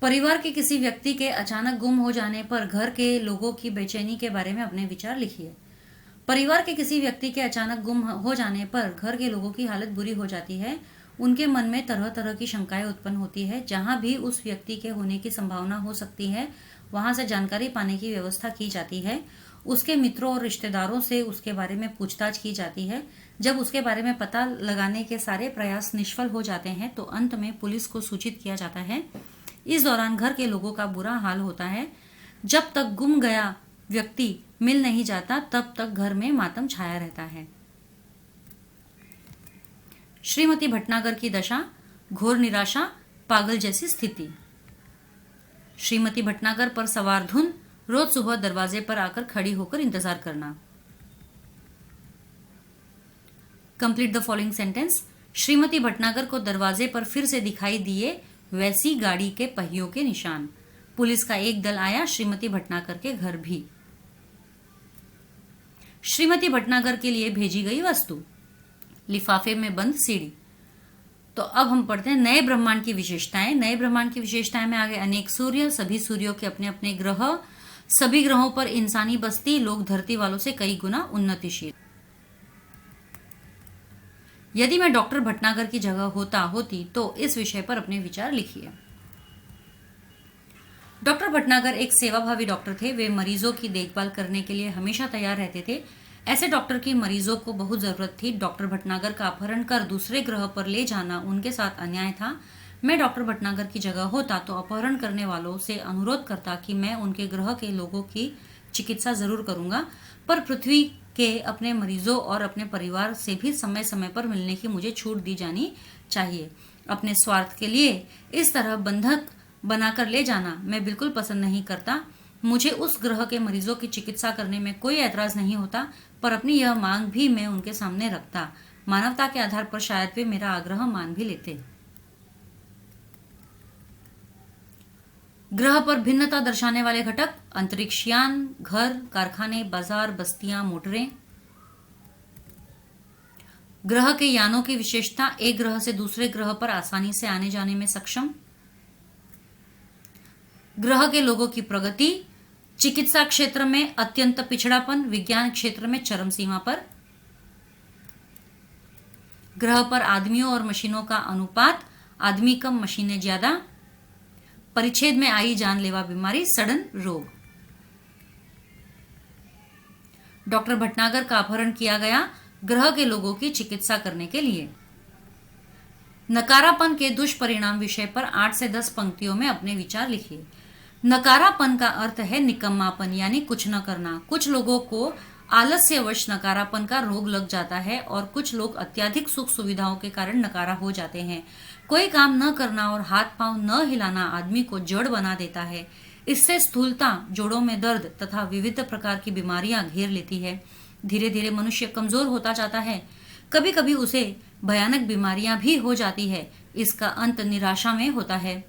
परिवार के किसी व्यक्ति के अचानक गुम हो जाने पर घर के लोगों की बेचैनी के बारे में अपने विचार लिखिए। परिवार के किसी व्यक्ति के अचानक गुम हो जाने पर घर के लोगों की हालत बुरी हो जाती है। उनके मन में तरह तरह की शंकाएं उत्पन्न होती है। जहां भी उस व्यक्ति के होने की संभावना हो सकती है, वहां से जानकारी पाने की व्यवस्था की जाती है। उसके मित्रों और रिश्तेदारों से उसके बारे में पूछताछ की जाती है। जब उसके बारे में पता लगाने के सारे प्रयास निष्फल हो जाते हैं तो अंत में पुलिस को सूचित किया जाता है। इस दौरान घर के लोगों का बुरा हाल होता है। जब तक गुम गया व्यक्ति मिल नहीं जाता, तब तक घर में मातम छाया रहता है। श्रीमती भटनागर की दशा, घोर निराशा, पागल जैसी स्थिति। श्रीमती भटनागर पर सवार धुन, रोज सुबह दरवाजे पर आकर खड़ी होकर इंतजार करना। Complete the following sentence. Shrimati Bhatnagar को दरवाजे पर फिर से दिखाई दिए वैसी गाड़ी के पहियों के निशान। पुलिस का एक दल आया, श्रीमती भटनागर के घर भी। श्रीमती भटनागर के लिए भेजी गई वस्तु, लिफाफे में बंद सीढ़ी। तो अब हम पढ़ते हैं नए ब्रह्मांड की विशेषताएं। नए ब्रह्मांड की विशेषताएं में आगे अनेक सूर्य, सभी सूर्यों के अपने अपने ग्रह, सभी ग्रहों पर इंसानी बस्ती, लोग धरती वालों से कई गुना उन्नतिशील। यदि मैं डॉक्टर भटनागर की जगह होती तो इस विषय पर अपने विचार लिखिए। डॉक्टर भटनागर एक सेवाभावी डॉक्टर थे। वे मरीजों की देखभाल करने के लिए हमेशा तैयार रहते थे। ऐसे डॉक्टर की मरीजों को बहुत जरूरत थी। डॉक्टर भटनागर का अपहरण कर दूसरे ग्रह पर ले जाना उनके साथ अन्याय था। मैं डॉक्टर भटनागर की जगह होता तो अपहरण करने वालों से अनुरोध करता कि मैं उनके ग्रह के लोगों की चिकित्सा जरूर करूंगा, पर पृथ्वी के अपने मरीजों और अपने परिवार से भी समय समय पर मिलने की मुझे छूट दी जानी चाहिए। अपने स्वार्थ के लिए इस तरह बंधक बनाकर ले जाना मैं बिल्कुल पसंद नहीं करता। मुझे उस ग्रह के मरीजों की चिकित्सा करने में कोई ऐतराज नहीं होता, पर अपनी यह मांग भी मैं उनके सामने रखता। मानवता के आधार पर शायद वे मेरा आग्रह मान भी लेते। ग्रह पर भिन्नता दर्शाने वाले घटक: अंतरिक्षयान, घर, कारखाने, बाजार, बस्तियां, मोटरें। ग्रह के यानों की विशेषता: एक ग्रह से दूसरे ग्रह पर आसानी से आने जाने में सक्षम। ग्रह के लोगों की प्रगति: चिकित्सा क्षेत्र में अत्यंत पिछड़ापन, विज्ञान क्षेत्र में चरम सीमा पर। ग्रह पर आदमियों और मशीनों का अनुपात: आदमी कम, मशीनें ज्यादा। परिच्छेद में आई जानलेवा बीमारी, सड़न रोग। डॉक्टर भटनागर का अपहरण किया गया ग्रह के लोगों की चिकित्सा करने के लिए। नकारापन के दुष्परिणाम विषय पर 8 से 10 पंक्तियों में अपने विचार लिखिए। नकारापन का अर्थ है निकम्मापन, यानी कुछ न करना। कुछ लोगों को आलस्यवश नकारापन का रोग लग जाता है और कुछ लोग अत्यधिक सुख सुविधाओं के कारण नकारा हो जाते हैं। कोई काम न करना और हाथ पांव न हिलाना आदमी को जड़ बना देता है। इससे स्थूलता, जोड़ों में दर्द तथा विविध प्रकार की बीमारियां घेर लेती है। धीरे धीरे मनुष्य कमजोर होता जाता है। कभी कभी उसे भयानक बीमारियां भी हो जाती है। इसका अंत निराशा में होता है।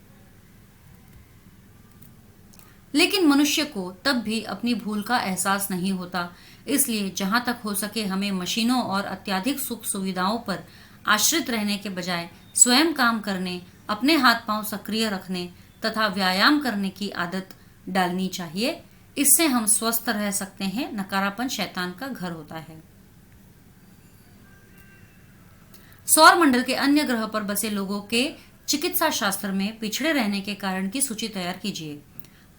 लेकिन मनुष्य को तब भी अपनी भूल का एहसास नहीं होता। इसलिए जहां तक हो सके हमें मशीनों और अत्यधिक सुख सुविधाओं पर आश्रित रहने के बजाय स्वयं काम करने, अपने हाथ पांव सक्रिय रखने तथा व्यायाम करने की आदत डालनी चाहिए। इससे हम स्वस्थ रह सकते हैं। नकारापन शैतान का घर होता है। सौर मंडल के अन्य ग्रह पर बसे लोगों के चिकित्सा शास्त्र में पिछड़े रहने के कारण की सूची तैयार कीजिए।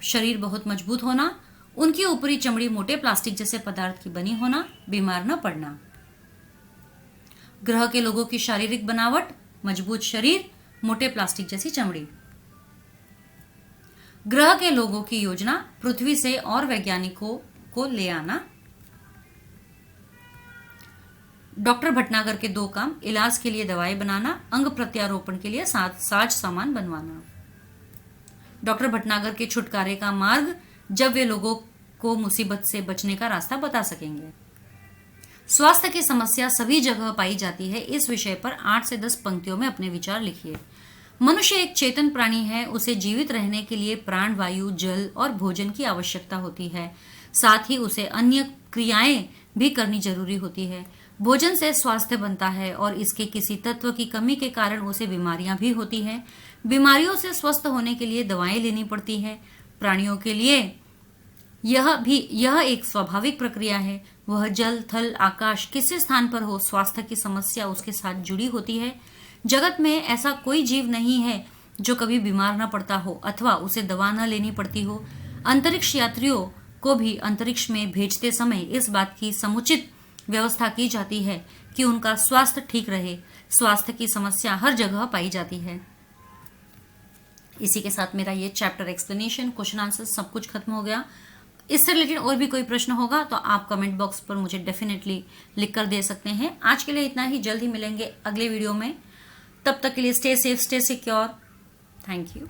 शरीर बहुत मजबूत होना, उनकी ऊपरी चमड़ी मोटे प्लास्टिक जैसे पदार्थ की बनी होना, बीमार न पड़ना। ग्रह के लोगों की शारीरिक बनावट: मजबूत शरीर, मोटे प्लास्टिक जैसी चमड़ी। ग्रह के लोगों की योजना: पृथ्वी से और वैज्ञानिकों को ले आना। डॉक्टर भटनागर के 2 काम: इलाज के लिए दवाई बनाना, अंग प्रत्यारोपण के लिए साज सामान बनवाना। डॉक्टर भटनागर के छुटकारे का मार्ग: जब वे लोगों को मुसीबत से बचने का रास्ता बता सकेंगे। स्वास्थ्य की समस्या सभी जगह पाई जाती है। इस विषय पर 8 से 10 पंक्तियों में अपने विचार लिखिए। मनुष्य एक चेतन प्राणी है। उसे जीवित रहने के लिए प्राण वायु, जल और भोजन की आवश्यकता होती है। साथ ही उसे अन्य क्रियाएं भी करनी जरूरी होती है। भोजन से स्वास्थ्य बनता है और इसके किसी तत्व की कमी के कारण उसे बीमारियां भी होती हैं। बीमारियों से स्वस्थ होने के लिए दवाएं लेनी पड़ती है। प्राणियों के लिए यह एक स्वाभाविक प्रक्रिया है। वह जल, थल, आकाश किसी स्थान पर हो, स्वास्थ्य की समस्या उसके साथ जुड़ी होती है। जगत में ऐसा कोई जीव नहीं है जो कभी बीमार न पड़ता हो अथवा उसे दवा न लेनी पड़ती हो। अंतरिक्ष यात्रियों को भी अंतरिक्ष में भेजते समय इस बात की समुचित व्यवस्था की जाती है कि उनका स्वास्थ्य ठीक रहे। स्वास्थ्य की समस्या हर जगह पाई जाती है। इसी के साथ मेरा ये चैप्टर एक्सप्लेनेशन, क्वेश्चन आंसर सब कुछ खत्म हो गया। इससे रिलेटेड और भी कोई प्रश्न होगा तो आप कमेंट बॉक्स पर मुझे डेफिनेटली लिख कर दे सकते हैं। आज के लिए इतना ही। जल्द ही मिलेंगे अगले वीडियो में। तब तक के लिए stay safe, stay secure. Thank you.